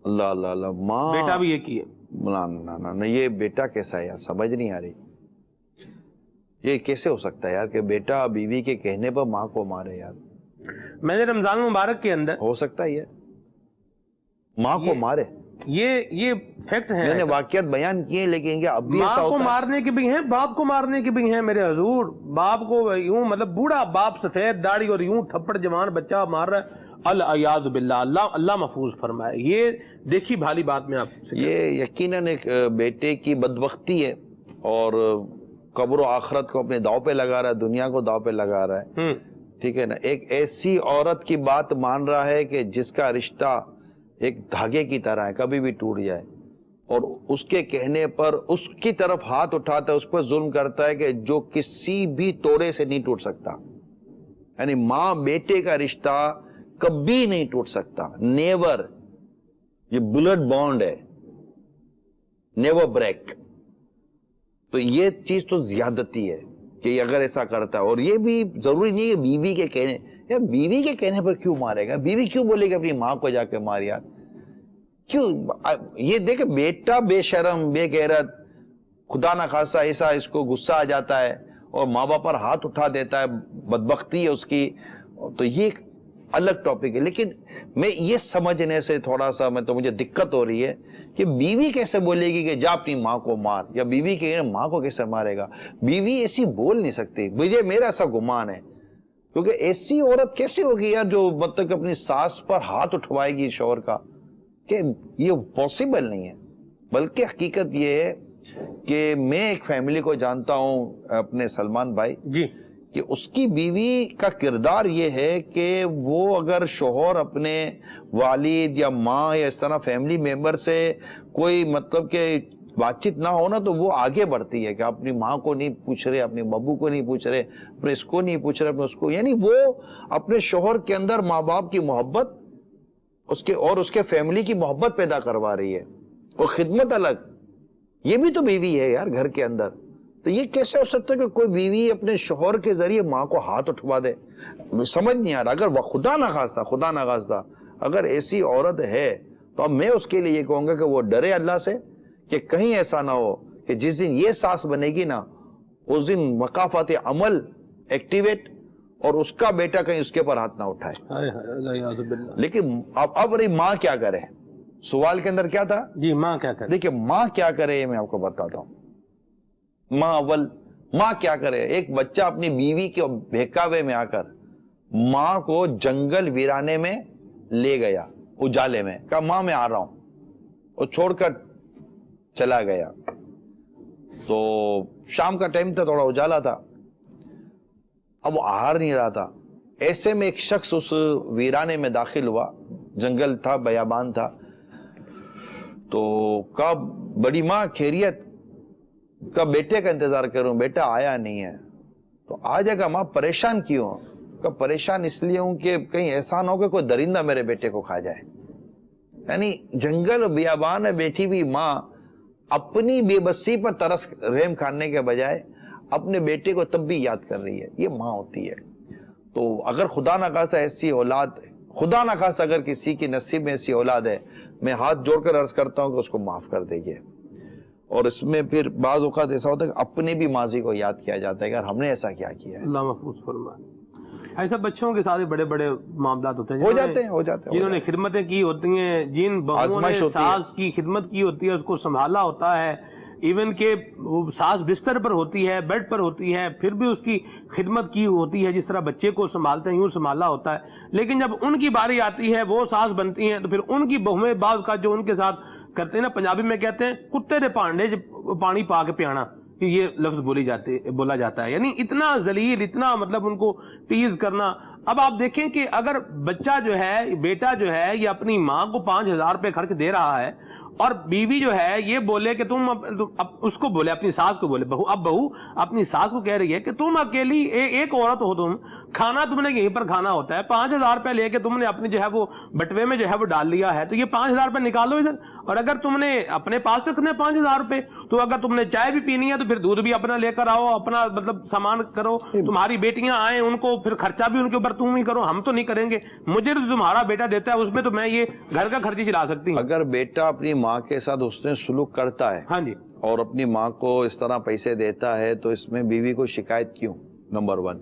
اللہ اللہ اللہ. ماں بیٹا بھی یہ کیے. نہ یہ بیٹا کیسا ہے یار, سمجھ نہیں آ رہی. یہ کیسے ہو سکتا ہے یار کہ بیٹا بیوی کے کہنے پر ماں کو مارے یار؟ میں نے رمضان مبارک کے اندر ہو سکتا ہے یہ ماں کو مارے؟ یہ فیکٹ ہے. میں نے واقعات بیان کیے لیکن کیا اب بھی ایسا ماں کو ہوتا ہے؟ مارنے کے بھی ہیں, باپ کو مارنے کے بھی ہیں میرے حضور. باپ کو یوں مطلب بوڑھا باپ سفید داڑھی اور یوں تھپڑ جوان بچہ مار رہا ہے. العیاذ باللہ, اللہ محفوظ فرمائے. یہ دیکھی بھالی بات میں آپ سے یہ یقیناً ایک بیٹے کی بدبختی ہے اور قبر و آخرت کو اپنے داؤ پہ لگا رہا ہے, دنیا کو داؤ پہ لگا رہا ہے. ٹھیک ہے نا. ایک ایسی عورت کی بات مان رہا ہے کہ جس کا رشتہ ایک دھاگے کی طرح ہے, کبھی بھی ٹوٹ جائے, اور اس کے کہنے پر اس کی طرف ہاتھ اٹھاتا ہے, اس پر ظلم کرتا ہے کہ جو کسی بھی توڑے سے نہیں ٹوٹ سکتا. یعنی ماں بیٹے کا رشتہ کبھی نہیں ٹوٹ سکتا, نیور. یہ بلڈ بانڈ ہے, نیور بریک. تو یہ چیز تو زیادتی ہے کہ اگر ایسا کرتا ہے. اور یہ بھی ضروری نہیں ہے بیوی کے کہنے, یار بیوی کے کہنے پر کیوں مارے گا؟ بیوی کیوں بولے گا اپنی ماں کو جا کے مار یار؟ کیوں؟ یہ دیکھیں بیٹا بے شرم بے غیرت, خدا نہ خاصا ایسا اس کو غصہ آ جاتا ہے اور ماں باپ پر ہاتھ اٹھا دیتا ہے, بدبختی ہے اس کی. تو یہ ایک الگ ٹاپک ہے. لیکن میں یہ سمجھنے سے تھوڑا سا مجھے دقت ہو رہی ہے کہ بیوی کیسے بولے گی کہ جا اپنی ماں کو مار, یا بیوی کے ماں کو کیسے مارے گا؟ بیوی ایسی بول نہیں سکتی. میرا ایسا گمان ہے, کیونکہ ایسی عورت کیسے ہوگی یار جو مطلب کہ اپنی ساس پر ہاتھ اٹھوائے گی شوہر کا, کہ یہ پاسبل نہیں ہے. بلکہ حقیقت یہ ہے کہ میں ایک فیملی کو جانتا ہوں اپنے سلمان بھائی جی, کہ اس کی بیوی کا کردار یہ ہے کہ وہ اگر شوہر اپنے والد یا ماں یا اس طرح فیملی ممبر سے کوئی مطلب کہ بات چیت نہ ہونا تو وہ آگے بڑھتی ہے کہ اپنی ماں کو نہیں پوچھ رہے, اپنے ابو کو نہیں پوچھ رہے, اپنے اس کو نہیں پوچھ رہے, اپنے اس کو. یعنی وہ اپنے شوہر کے اندر ماں باپ کی محبت اس کے فیملی کی محبت پیدا کروا رہی ہے. اور خدمت الگ, یہ بھی تو بیوی ہے یار گھر کے اندر. تو یہ کیسے ہو سکتا ہے کہ کوئی بیوی اپنے شوہر کے ذریعے ماں کو ہاتھ اٹھوا دے؟ سمجھ نہیں آ رہا. اگر وہ خدا نہ خواستہ اگر ایسی عورت ہے تو اب میں اس کے لیے یہ کہوں گا کہ وہ ڈرے اللہ سے کہ کہیں ایسا نہ ہو کہ جس دن یہ ساس بنے گی نا اس دن مقافات عمل ایکٹیویٹ اور اس کا بیٹا کہیں اس کے پر ہاتھ نہ اٹھائے. لیکن اب رہی ماں کیا کرے؟ سوال کے اندر کیا تھا جی, ماں کیا کرے؟ دیکھیں ماں کیا کرے یہ میں آپ کو بتاتا ہوں. ماں کیا کرے؟ ایک بچہ اپنی بیوی کے بہکاوے میں آ کر ماں کو جنگل ویرانے میں لے گیا, اجالے میں, کہا ماں میں آ رہا ہوں, اور چھوڑ کر چلا گیا. تو شام کا ٹائم تھا, تھوڑا اجالا تھا, اب وہ آ نہیں رہا تھا. ایسے میں ایک شخص اس ویرانے میں داخل ہوا, جنگل تھا, بیابان تھا. تو کہا بڑی ماں خیریت؟ کہا بیٹے کا انتظار کروں, بیٹا آیا نہیں ہے. تو آ جائے گا ماں, پریشان کیوں؟ کہا پریشان اس لیے ہوں کہ کہیں ایسا نہ ہو کہ کوئی درندہ میرے بیٹے کو کھا جائے. یعنی جنگل و بیابان میں بیٹھی ہوئی ماں اپنی بے بسی پر ترس رحم کھانے کے بجائے اپنے بیٹے کو تب بھی یاد کر رہی ہے. یہ ماں ہوتی ہے. تو اگر خدا نہ خواستہ ایسی اولاد, خدا نہ خواستہ اگر کسی کی نصیب میں ایسی اولاد ہے, میں ہاتھ جوڑ کر عرض کرتا ہوں کہ اس کو معاف کر دیجیے. اور اس میں پھر بعض اوقات ایسا ہوتا ہے کہ اپنے بھی ماضی کو یاد کیا جاتا ہے کہ ہم نے ایسا کیا کیا ہے. اللہ محفوظ فرمائے. ایسا بچوں کے ساتھ بڑے بڑے معاملات ہوتے ہیں, ہو جاتے ہیں جنہوں نے خدمتیں کی ہوتی ہیں, جن بہوؤں نے ساس کی خدمت کی ہوتی ہے, اس کو سنبھالا ہوتا ہے, ایون کہ وہ ساس بستر پر ہوتی ہے, بیڈ پر ہوتی ہے, پھر بھی اس کی خدمت کی ہوتی ہے, جس طرح بچے کو سنبھالتے ہیں یوں سنبھالا ہوتا ہے. لیکن جب ان کی باری آتی ہے, وہ ساس بنتی ہیں, تو پھر ان کی بہویں بعض کا جو ان کے ساتھ کرتے ہیں نا, پنجابی میں کہتے ہیں کتے دے پانڈے پانی پا کے پیانا, یہ لفظ بولا جاتا ہے. یعنی اتنا ذلیل, اتنا مطلب ان کو ٹیز کرنا. اب آپ دیکھیں کہ اگر بچہ جو ہے, بیٹا جو ہے, یہ اپنی ماں کو 5,000 روپے خرچ دے رہا ہے, اور بیوی جو ہے یہ بولے کہ تم اس کو بولے, اپنی ساس کو بولے, بہو اپنی ساس کو کہہ رہی ہے کہ تم اکیلی ایک عورت ہو, تم کھانا تم نے یہیں پر کھانا ہوتا ہے, 5,000 روپے لے کے تم نے اپنی جو ہے وہ بٹوے میں جو ہے وہ ڈال دیا ہے, تو یہ 5,000 روپے نکالو ادھر. اور اگر تم نے اپنے پاس رکھنے 5,000 روپے, تو اگر تم نے چائے بھی پینی ہے تو پھر دودھ بھی اپنا لے کر آؤ, اپنا مطلب سامان کرو, تمہاری بیٹیاں آئیں ان کو پھر خرچہ بھی ان کے اوپر تم ہی کرو, ہم تو نہیں کریں گے, مجھے تو تمہارا بیٹا دیتا ہے اس میں تو میں یہ گھر کا خرچی چلا سکتی ہوں. اگر بیٹا اپنی ماں کے ساتھ اس نے سلوک کرتا ہے, ہاں جی, اور اپنی ماں کو اس طرح پیسے دیتا ہے, تو اس میں بیوی کو شکایت کیوں؟ نمبر 1.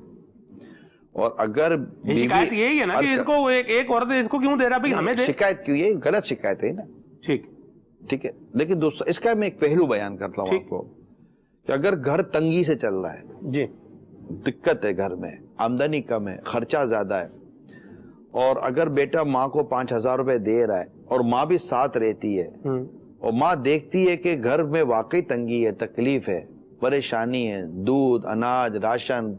اور اگر شکایت یہی ہے نا کہ اس کو ایک عورت اس کو کیوں دے رہا ہے, ہمیں دے, شکایت کیوں, یہ غلط شکایت ہے نا. ٹھیک ہے, لیکن دوسرا اس کا میں ایک پہلو بیان کرتا ہوں آپ کو, کہ اگر گھر تنگی سے چل رہا ہے جی, دقت ہے گھر میں, آمدنی کم ہے, خرچہ زیادہ ہے, اور اگر بیٹا ماں کو 5,000 روپے دے رہا ہے اور ماں بھی ساتھ رہتی ہے, اور ماں دیکھتی ہے کہ گھر میں واقعی تنگی ہے, تکلیف ہے, پریشانی ہے, دودھ, اناج, راشن,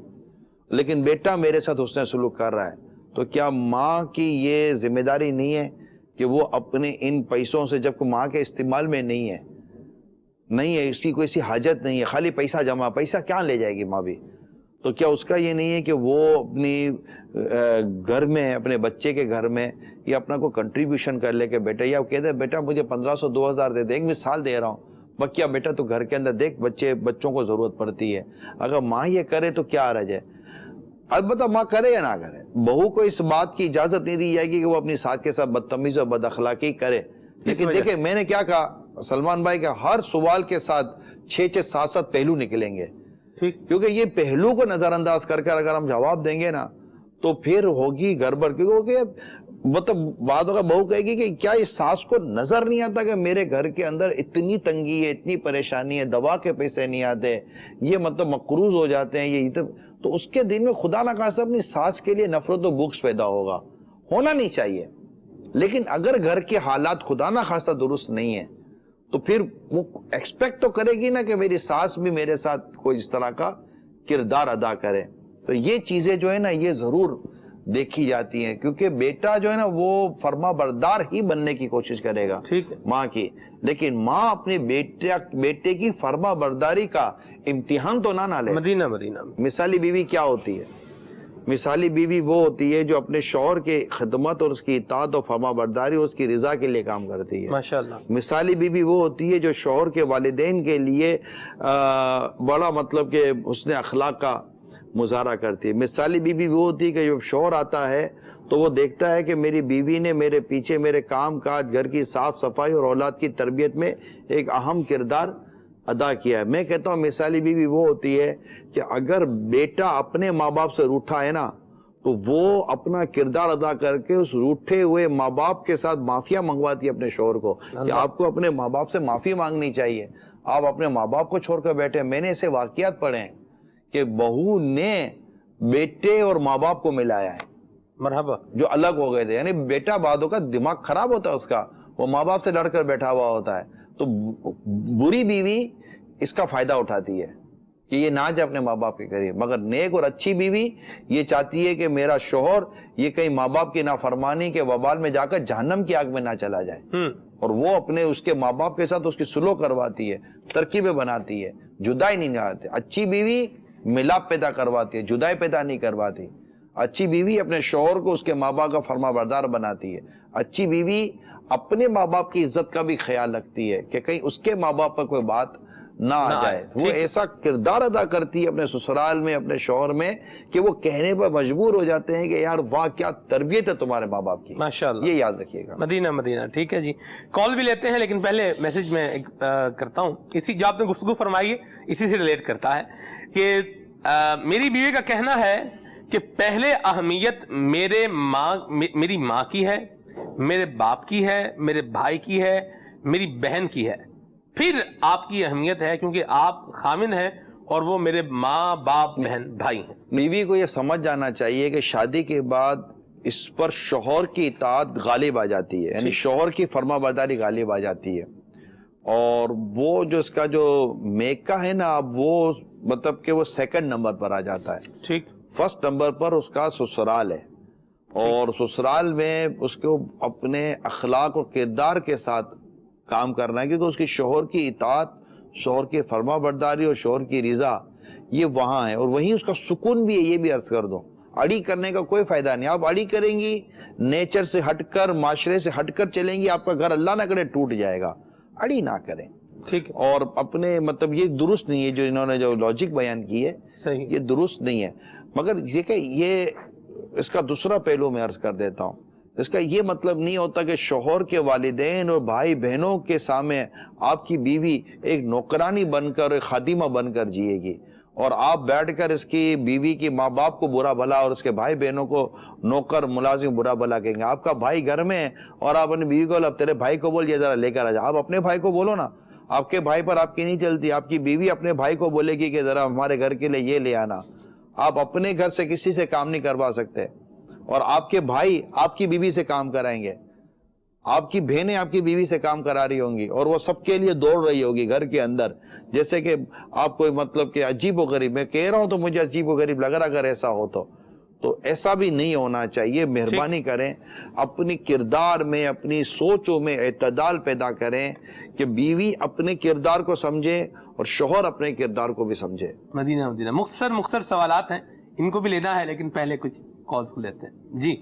لیکن بیٹا میرے ساتھ اس نے سلوک کر رہا ہے, تو کیا ماں کی یہ ذمہ داری نہیں ہے کہ وہ اپنے ان پیسوں سے, جب کہ ماں کے استعمال میں نہیں ہے, اس کی کوئی ایسی حاجت نہیں ہے, خالی پیسہ جمع, پیسہ کیا لے جائے گی ماں بھی, تو کیا اس کا یہ نہیں ہے کہ وہ اپنی گھر میں, اپنے بچے کے گھر میں یہ اپنا کو کنٹریبیوشن کر لے کہ بیٹا, یا کہہ دے بیٹا مجھے 1,500 2,000 دے دے, ایک مثال دے رہا ہوں, بکیا بیٹا تو گھر کے اندر دیکھ بچوں کو ضرورت پڑتی ہے, اگر ماں یہ کرے تو کیا حرج ہے. البتہ ماں کرے یا نہ کرے, بہو کو اس بات کی اجازت نہیں دی جائے گی کہ وہ اپنی ساتھ کے ساتھ بدتمیزی اور بد اخلاقی کرے. لیکن دیکھیں میں نے کیا کہا سلمان بھائی, کا ہر سوال کے ساتھ 6 7 پہلو نکلیں گے, کیونکہ یہ پہلو کو نظر انداز کر کر اگر ہم جواب دیں گے نا تو پھر ہوگی گڑبڑ. کیونکہ مطلب بات ہوگا, بہو کہے گی کہ کیا اس ساس کو نظر نہیں آتا کہ میرے گھر کے اندر اتنی تنگی ہے, اتنی پریشانی ہے, دوا کے پیسے نہیں آتے, یہ مطلب مقروض ہو جاتے ہیں, یہ تو اس کے دل میں خدا نہ خواستہ اپنی ساس کے لیے نفرت و بغض پیدا ہوگا, ہونا نہیں چاہیے. لیکن اگر گھر کے حالات خدا نہ خواستہ درست نہیں ہے تو پھر وہ ایکسپیکٹ تو کرے گی نا کہ میری ساس بھی میرے ساتھ کوئی اس طرح کا کردار ادا کرے. تو یہ چیزیں جو ہے نا یہ ضرور دیکھی جاتی ہیں, کیونکہ بیٹا جو ہے نا وہ فرما بردار ہی بننے کی کوشش کرے گا ماں کی, لیکن ماں اپنے بیٹے کی فرما برداری کا امتحان تو نہ لے. مدینہ مثالی بیوی کیا ہوتی ہے؟ مثالی بیوی وہ ہوتی ہے جو اپنے شوہر کے خدمت اور اس کی اطاعت اور فرما برداری اور اس کی رضا کے لیے کام کرتی ہے. ماشاءاللہ. مثالی بیوی وہ ہوتی ہے جو شوہر کے والدین کے لیے بڑا مطلب کہ حسن اخلاق کا مظاہرہ کرتی ہے. مثالی بیوی وہ ہوتی ہے کہ جب شوہر آتا ہے تو وہ دیکھتا ہے کہ میری بیوی نے میرے پیچھے میرے کام کاج, گھر کی صاف صفائی اور اولاد کی تربیت میں ایک اہم کردار ادا کیا ہے. میں کہتا ہوں مثالی بیوی وہ ہوتی ہے کہ اگر بیٹا اپنے ماں باپ سے روٹھا ہے نا تو وہ اپنا کردار ادا کر کے اس روٹھے ہوئے ماں باپ کے ساتھ معافیا منگواتی ہے اپنے شوہر کو, کہ آپ کو اپنے ماں باپ سے معافی مانگنی چاہیے, آپ اپنے ماں باپ کو چھوڑ کر بیٹھے. میں نے ایسے واقعات پڑھے ہیں کہ بہو نے بیٹے اور ماں باپ کو ملایا ہے, مرحبا, جو الگ ہو گئے تھے. یعنی بیٹا بعدوں کا دماغ خراب ہوتا ہے اس کا, وہ ماں باپ سے لڑ کر بیٹھا ہوا ہوتا ہے, تو بری بیوی اس کا فائدہ اٹھاتی ہے کہ یہ نہ جائے اپنے ماں باپ کے قریب. مگر نیک اور اچھی بیوی یہ چاہتی ہے کہ میرا شوہر یہ کہیں ماں باپ کی نافرمانی کے وبال میں جا کر جہنم کی آگ میں نہ چلا جائے, اور وہ اپنے اس کے ماں باپ کے ساتھ اس کی سلوک کرواتی ہے, ترکیبیں بناتی ہے, جدائی نہیں کرواتی. اچھی بیوی ملاپ پیدا کرواتی ہے, جدائی پیدا نہیں کرواتی. اچھی بیوی اپنے شوہر کو اس کے ماں باپ کا فرما بردار بناتی ہے. اچھی بیوی اپنے ماں باپ کی عزت کا بھی خیال رکھتی ہے کہ کہیں اس کے ماں باپ پر کوئی بات نہ آ جائے. وہ ایسا کردار ادا کرتی ہے اپنے سسرال میں اپنے شوہر میں کہ وہ کہنے پر مجبور ہو جاتے ہیں کہ یار واہ کیا تربیت ہے تمہارے ماں باپ کی. ماشاءاللہ, یہ یاد رکھیے گا. مدینہ. ٹھیک ہے جی, کال بھی لیتے ہیں لیکن پہلے میسج میں کرتا ہوں. اسی جو آپ نے گفتگو فرمائی ہے اسی سے ریلیٹ کرتا ہے کہ میری بیوی کا کہنا ہے کہ پہلے اہمیت میری ماں کی ہے, میرے باپ کی ہے, میرے بھائی کی ہے, میری بہن کی ہے, پھر آپ کی اہمیت ہے کیونکہ آپ خامن ہیں اور وہ میرے ماں باپ بہن بھائی ہیں. بیوی کو یہ سمجھ جانا چاہیے کہ شادی کے بعد اس پر شوہر کی اطاعت غالب آ جاتی ہے, یعنی شوہر کی فرما برداری غالب آ جاتی ہے, اور وہ جو اس کا جو میکا ہے نا اب وہ مطلب کہ وہ سیکنڈ نمبر پر آ جاتا ہے. ٹھیک, فرسٹ نمبر پر اس کا سسرال ہے, اور سسرال میں اس کو اپنے اخلاق اور کردار کے ساتھ کام کرنا ہے, کیونکہ اس کی شوہر کی اطاعت, شوہر کی فرما برداری اور شوہر کی رضا یہ وہاں ہے, اور وہیں اس کا سکون بھی ہے. یہ بھی عرض کر دوں, اڑی کرنے کا کوئی فائدہ نہیں. آپ اڑی کریں گی نیچر سے ہٹ کر, معاشرے سے ہٹ کر چلیں گی, آپ کا گھر اللہ نہ کرے ٹوٹ جائے گا. اڑی نہ کریں. ٹھیک ہے, اور اپنے مطلب یہ درست نہیں ہے جو انہوں نے جو لاجک بیان کی ہے, صحیح, یہ درست نہیں ہے. مگر یہ کہ یہ اس کا دوسرا پہلو میں عرض کر دیتا ہوں. اس کا یہ مطلب نہیں ہوتا کہ شوہر کے والدین اور بھائی بہنوں کے سامنے آپ کی بیوی ایک نوکرانی بن کر, ایک خادمہ بن کر جیے گی, اور آپ بیٹھ کر اس کی بیوی کی ماں باپ کو برا بھلا اور اس کے بھائی بہنوں کو نوکر ملازم برا بھلا کہیں گے. آپ کا بھائی گھر میں ہے اور آپ اپنی بیوی کو اب تیرے بھائی کو بول, یہ ذرا لے کر آ جا. آپ اپنے بھائی کو بولو نا, آپ کے بھائی پر آپ کی نہیں چلتی. آپ کی بیوی اپنے بھائی کو بولے گی کہ ذرا ہمارے گھر کے لیے یہ لے آنا. آپ اپنے گھر سے کسی سے کام نہیں کروا سکتے, اور آپ کے بھائی آپ کی بیوی سے کام کرائیں گے. آپ کی بہنیں آپ کی بیوی سے کام کرا رہی ہوں گی, اور وہ سب کے لیے دوڑ رہی ہوگی گھر کے اندر, جیسے کہ آپ کوئی مطلب کہ عجیب و غریب, میں کہہ رہا ہوں تو مجھے عجیب و غریب لگ رہا اگر ایسا ہو تو ایسا بھی نہیں ہونا چاہیے. مہربانی کریں اپنی کردار میں, اپنی سوچوں میں اعتدال پیدا کریں کہ بیوی اپنے کردار کو سمجھے اور شوہر اپنے کردار کو بھی سمجھے. مدینہ. مختصر سوالات ہیں, ان کو بھی لینا ہے لیکن پہلے کچھ کالز کو لیتے ہیں. جی,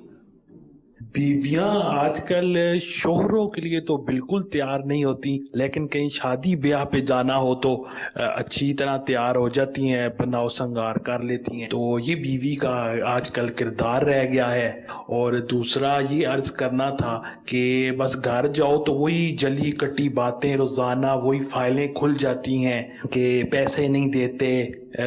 بیویاں آج کل شوہروں کے لیے تو بالکل تیار نہیں ہوتی, لیکن کہیں شادی بیاہ پہ جانا ہو تو اچھی طرح تیار ہو جاتی ہیں, بناؤ سنگار کر لیتی ہیں. تو یہ بیوی کا آج کل کردار رہ گیا ہے. اور دوسرا یہ عرض کرنا تھا کہ بس گھر جاؤ تو وہی جلی کٹی باتیں روزانہ, وہی فائلیں کھل جاتی ہیں کہ پیسے نہیں دیتے,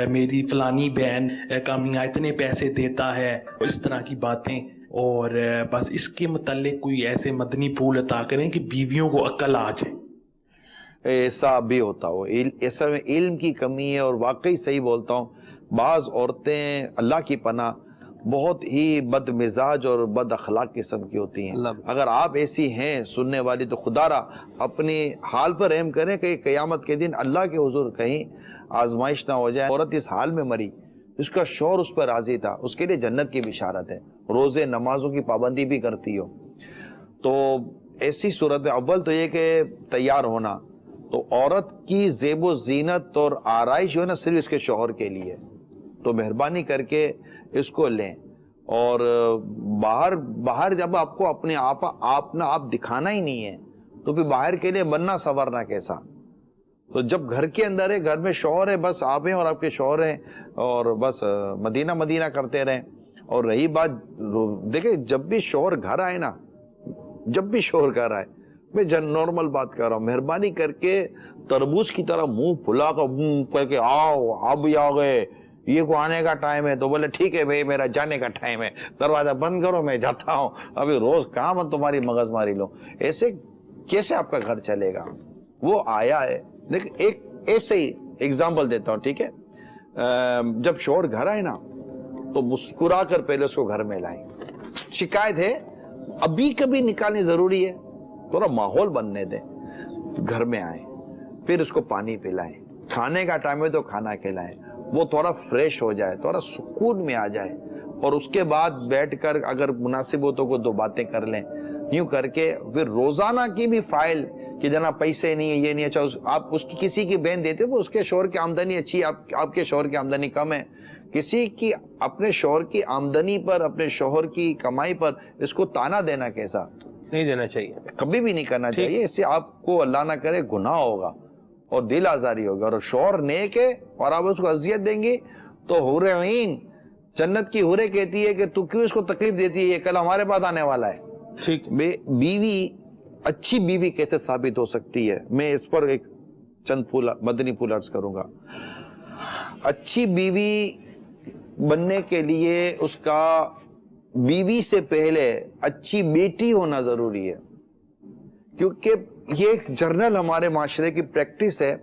میری فلانی بہن کا میاں اتنے پیسے دیتا ہے, اس طرح کی باتیں. اور بس اس کے متعلق کوئی ایسے مدنی پھول عطا کریں کہ بیویوں کو عقل آ جائے. ایسا بھی ہوتا ہو, ایسا میں علم کی کمی ہے, اور واقعی صحیح بولتا ہوں, بعض عورتیں اللہ کی پناہ بہت ہی بد مزاج اور بد اخلاق قسم کی ہوتی ہیں. اگر آپ ایسی ہیں سننے والی تو خدا را اپنی حال پر رحم کریں کہ قیامت کے دن اللہ کے حضور کہیں آزمائش نہ ہو جائے. عورت اس حال میں مری, اس کا شوہر اس پر راضی تھا, اس کے لیے جنت کی بشارت ہے, روزے نمازوں کی پابندی بھی کرتی ہو. تو ایسی صورت میں اول تو یہ کہ تیار ہونا, تو عورت کی زیب و زینت اور آرائش جو ہے نا صرف اس کے شوہر کے لیے, تو مہربانی کر کے اس کو لیں. اور باہر جب آپ کو اپنے آپ دکھانا ہی نہیں ہے تو پھر باہر کے لیے بننا سنورنا کیسا. تو جب گھر کے اندر ہے, گھر میں شوہر ہے, بس آپ ہیں اور آپ کے شوہر ہیں, اور بس مدینہ کرتے رہیں. اور رہی بات, دیکھیں جب بھی شوہر گھر آئے نا, جب بھی شوہر گھر آئے, میں نارمل بات کر رہا ہوں, مہربانی کر کے تربوز کی طرح منہ پھلا کر کے آؤ, آپ بھی آ گئے, یہ کو آنے کا ٹائم ہے. تو بولے ٹھیک ہے بھائی میرا جانے کا ٹائم ہے, دروازہ بند کرو میں جاتا ہوں, ابھی روز کام تمہاری مغز ماری لو. ایسے کیسے آپ کا گھر چلے گا؟ وہ آیا ہے, دیکھ ایک ایسے ہی ایگزامپل دیتا ہوں, ٹھیک ہے. جب شوہر گھر آئے نا تو مسکرا کر پہلے اس کو گھر میں لائیں. شکایت ہے ابھی کبھی نکالنی ضروری ہے, تھوڑا ماحول بننے دیں. گھر میں آئیں, پھر اس کو پانی پلائیں, کھانے کا ٹائم ہے تو کھانا کھلائیں, وہ تھوڑا فریش ہو جائے, تھوڑا سکون میں آ جائے, اور اس کے بعد بیٹھ کر اگر مناسب ہو تو کوئی دو باتیں کر لیں. یوں کر کے پھر روزانہ کی بھی فائل کہ جناب پیسے نہیں ہے, یہ نہیں, اچھا آپ اس کی کسی کی بہن دیتے وہ اس کے شوہر کی آمدنی اچھی, آپ کے شوہر کی آمدنی کم ہے, کسی کی اپنے شوہر کی آمدنی پر, اپنے شوہر کی کمائی پر اس کو تانا دینا کیسا, نہیں دینا چاہیے, کبھی بھی نہیں کرنا چاہیے. اس سے آپ کو اللہ نہ کرے گناہ ہوگا, اور دل آزاری ہوگی. اور شوہر نیک ہے اور آپ اس کو اذیت دیں گی تو حور عین جنت کی حوریں کہتی ہے کہ تو کیوں اس کو تکلیف دیتی ہے, یہ کل ہمارے پاس آنے والا ہے. ٹھیک. بیوی اچھی بیوی کیسے ثابت ہو سکتی ہے, میں اس پر ایک چند مدنی پھول عرض کروں گا. اچھی بیوی بننے کے لیے اس کا بیوی سے پہلے اچھی بیٹی ہونا ضروری ہے, کیونکہ یہ ایک جرنل ہمارے معاشرے کی پریکٹس ہے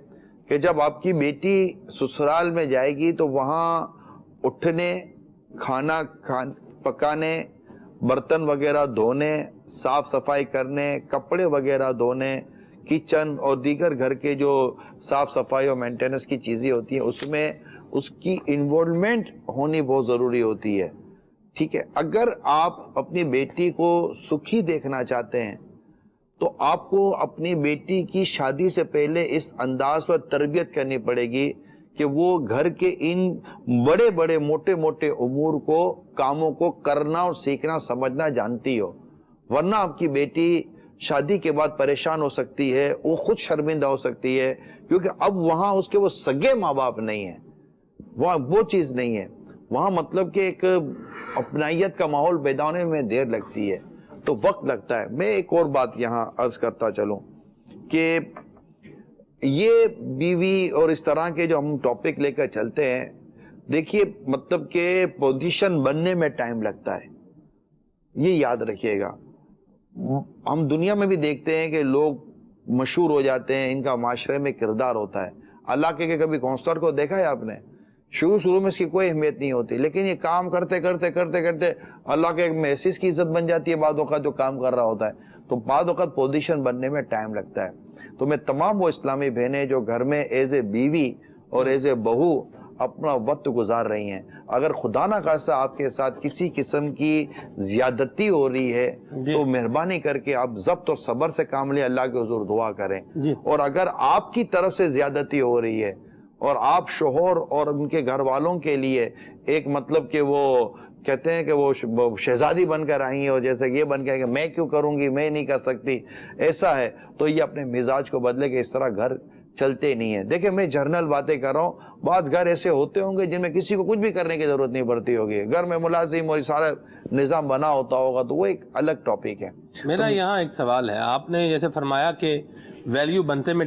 کہ جب آپ کی بیٹی سسرال میں جائے گی تو وہاں اٹھنے, کھانا پکانے, برتن وغیرہ دھونے, صاف صفائی کرنے, کپڑے وغیرہ دھونے, کچن اور دیگر گھر کے جو صاف صفائی اور مینٹیننس کی چیزیں ہوتی ہیں اس میں اس کی انوالومنٹ ہونی بہت ضروری ہوتی ہے. ٹھیک ہے, اگر آپ اپنی بیٹی کو سکھی دیکھنا چاہتے ہیں تو آپ کو اپنی بیٹی کی شادی سے پہلے اس انداز پر تربیت کرنی پڑے گی کہ وہ گھر کے ان بڑے بڑے موٹے موٹے امور کو, کاموں کو کرنا اور سیکھنا سمجھنا جانتی ہو, ورنہ آپ کی بیٹی شادی کے بعد پریشان ہو سکتی ہے, وہ خود شرمندہ ہو سکتی ہے, کیونکہ اب وہاں اس کے وہ سگے ماں باپ نہیں ہیں, وہاں وہ چیز نہیں ہے. وہاں مطلب کہ ایک اپنائیت کا ماحول پیدا ہونے میں دیر لگتی ہے, تو وقت لگتا ہے. میں ایک اور بات یہاں عرض کرتا چلوں کہ یہ بیوی اور اس طرح کے جو ہم ٹاپک لے کر چلتے ہیں, دیکھیے مطلب کہ پوزیشن بننے میں ٹائم لگتا ہے, یہ یاد رکھیے گا. ہم دنیا میں بھی دیکھتے ہیں کہ لوگ مشہور ہو جاتے ہیں, ان کا معاشرے میں کردار ہوتا ہے. اللہ کے کبھی کونسلر کو دیکھا ہے آپ نے؟ شروع میں اس کی کوئی اہمیت نہیں ہوتی, لیکن یہ کام کرتے کرتے کرتے کرتے اللہ کے ایک محسوس کی عزت بن جاتی ہے بعض اوقات جو کام کر رہا ہوتا ہے. تو بعض اوقات پوزیشن بننے میں ٹائم لگتا ہے. تو میں تمام وہ اسلامی بہنیں جو گھر میں ایز اے بیوی اور ایز اے بہو اپنا وقت گزار رہی ہیں, اگر خدا نہ خواستہ آپ کے ساتھ کسی قسم کی زیادتی ہو رہی ہے تو مہربانی کر کے آپ ضبط اور صبر سے کام لیں, اللہ کے حضور دعا کریں. اور اگر آپ کی طرف سے زیادتی ہو رہی ہے اور آپ شوہر اور ان کے گھر والوں کے لیے ایک مطلب کہ وہ کہتے ہیں کہ وہ شہزادی بن کر آئی ہیں اور جیسے یہ بن کے کہ میں کیوں کروں گی, میں نہیں کر سکتی, ایسا ہے تو یہ اپنے مزاج کو بدلے کہ اس طرح گھر چلتے نہیں ہیں. دیکھیں میں جرنل باتیں کر رہا ہوں, بعض گھر ایسے ہوتے ہوں گے جن میں کسی کو کچھ بھی کرنے کی ضرورت نہیں پڑتی ہوگی, گھر میں ملازم اور سارا نظام بنا ہوتا ہوگا, تو وہ ایک الگ ٹاپک ہے. میرا یہاں ایک سوال ہے, آپ نے جیسے فرمایا کہ ویلیو بنتے میں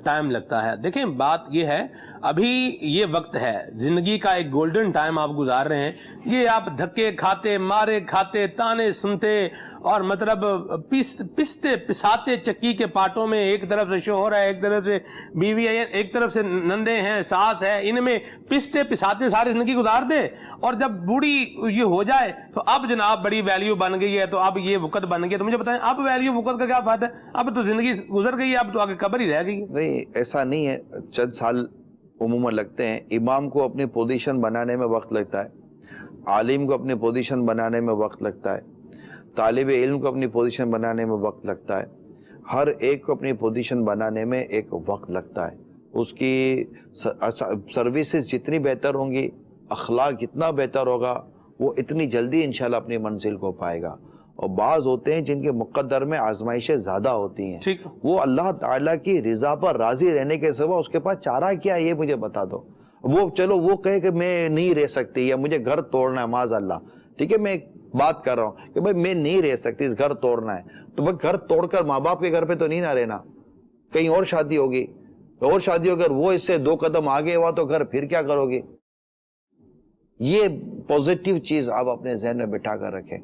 ٹائم لگتا ہے. دیکھیں بات یہ ہے, ابھی یہ وقت ہے, زندگی کا ایک گولڈن ٹائم آپ گزار رہے ہیں, یہ آپ دھکے کھاتے, مارے کھاتے, تانے سنتے اور مطلب پستے پساتے چکی کے پاٹوں میں, ایک طرف سے شوہر ہے, ایک طرف سے بیوی ہے, ایک طرف سے نندے ہیں, ساس ہے, ان میں پستے پساتے ساری زندگی گزار دے, اور جب بوڑھی یہ ہو جائے تو اب جناب بڑی ویلیو بن گئی ہے, تو اب یہ وقت بن گیا. تو مجھے بتائیں اب ویلیو وقت کا کیا فائدہ ہے؟ اب تو زندگی گزر گئی ہے, اب تو آگے قبر ہی رہ گئی. نہیں ایسا نہیں ہے, چند سال عموماً لگتے ہیں. امام کو اپنی پوزیشن بنانے میں وقت لگتا ہے, عالم کو اپنی پوزیشن بنانے میں وقت لگتا ہے, طالب علم کو اپنی پوزیشن بنانے میں وقت لگتا ہے, ہر ایک کو اپنی پوزیشن بنانے میں ایک وقت لگتا ہے. اس کی سروسز جتنی بہتر ہوں گی, اخلاق جتنا بہتر ہوگا, وہ اتنی جلدی انشاءاللہ اپنی منزل کو پائے گا. اور بعض ہوتے ہیں جن کے مقدر میں آزمائشیں زیادہ ہوتی ہیں, وہ اللہ تعالیٰ کی رضا پر راضی رہنے کے سوا اس کے پاس چارہ کیا ہے یہ مجھے بتا دو. وہ چلو وہ کہے کہ میں نہیں رہ سکتی یا مجھے گھر توڑنا ہے, معاذ اللہ, ٹھیک ہے میں ایک بات کر رہا ہوں کہ بھائی میں نہیں رہ سکتی, اس گھر توڑنا ہے, تو بھائی گھر توڑ کر ماں باپ کے گھر پہ تو نہیں نہ رہنا, کہیں اور شادی ہوگی, اور شادی ہو, اگر وہ اس سے 2 قدم آگے ہوا تو گھر پھر کیا کرو گی. یہ پوزیٹیو چیز آپ اپنے ذہن میں بٹھا کر رکھیں.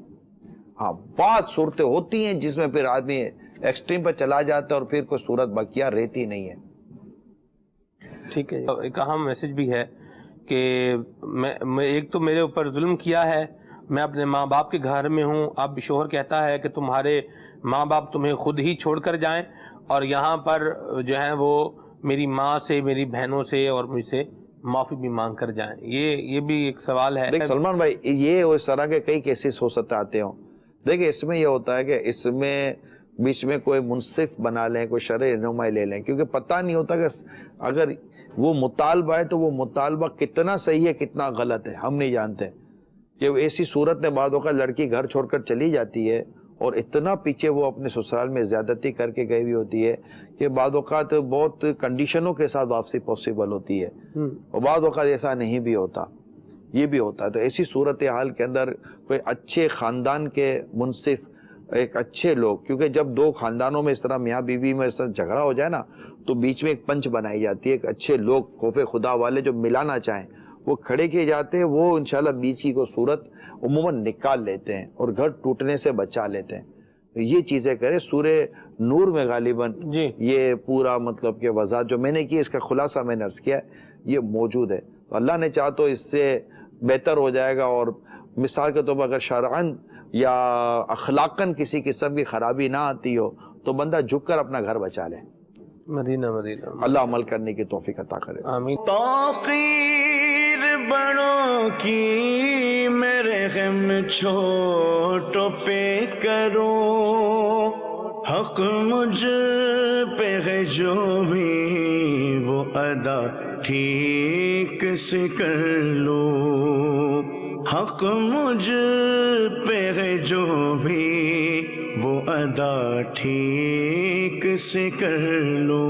ہاں بات صورتیں ہوتی ہیں جس میں پھر آدمی ایکسٹریم پر چلا جاتا ہے اور پھر کوئی صورت بقیہ رہتی نہیں ہے. ٹھیک ہے, ایک اہم میسج بھی ہے کہ میں ایک تو میرے اوپر ظلم کیا ہے, میں اپنے ماں باپ کے گھر میں ہوں, اب شوہر کہتا ہے کہ تمہارے ماں باپ تمہیں خود ہی چھوڑ کر جائیں, اور یہاں پر جو ہے وہ میری ماں سے, میری بہنوں سے اور مجھ سے معافی بھی مانگ کر جائیں. یہ بھی ایک سوال ہے. دیکھ سلمان بھائی, یہ اس طرح کے کئی کیسز ہو سکتے آتے ہوں. دیکھیں اس میں یہ ہوتا ہے کہ اس میں بیچ میں کوئی منصف بنا لیں, کوئی شرعی رہنمائی لے لیں, کیونکہ پتہ نہیں ہوتا کہ اگر وہ مطالبہ ہے تو وہ مطالبہ کتنا صحیح ہے کتنا غلط ہے, ہم نہیں جانتے. کہ ایسی صورت میں بعد اوقات لڑکی گھر چھوڑ کر چلی جاتی ہے اور اتنا پیچھے وہ اپنے سسرال میں زیادتی کر کے گئی ہوئی ہوتی ہے کہ بعض اوقات بہت کنڈیشنوں کے ساتھ واپسی پاسبل ہوتی ہے، اور بعض اوقات ایسا نہیں بھی ہوتا، یہ بھی ہوتا ہے۔ تو ایسی صورتحال کے اندر کوئی اچھے خاندان کے منصف، ایک اچھے لوگ، کیونکہ جب دو خاندانوں میں اس طرح میاں بیوی میں اس طرح جھگڑا ہو جائے نا تو بیچ میں ایک پنچ بنائی جاتی ہے، ایک اچھے لوگ خوف خدا والے جو ملانا چاہیں وہ کھڑے کیے جاتے ہیں، وہ انشاءاللہ بیچ کی کو صورت عموماً نکال لیتے ہیں اور گھر ٹوٹنے سے بچا لیتے ہیں۔ یہ چیزیں کرے۔ سورہ نور میں غالباً یہ پورا مطلب کہ وضاحت جو میں نے کی، اس کا خلاصہ میں نے عرض کیا ہے، یہ موجود ہے۔ تو اللہ نے چاہا تو اس سے بہتر ہو جائے گا، اور مثال کے طور پر اگر شرعاً یا اخلاقاً کسی قسم کی خرابی نہ آتی ہو تو بندہ جھک کر اپنا گھر بچا لے۔ مدینہ مدینہ، اللہ عمل کرنے کی توفیق عطا کرے۔ آمین۔ توقیر بڑوں کی میرے غم چھوٹوں پہ کرو، حق مجھ پہ ہے جو بھی وہ ادا ٹھیک سے کر لو، حق مجھ پہ ہے جو بھی وہ ادا ٹھیک سے کر لو۔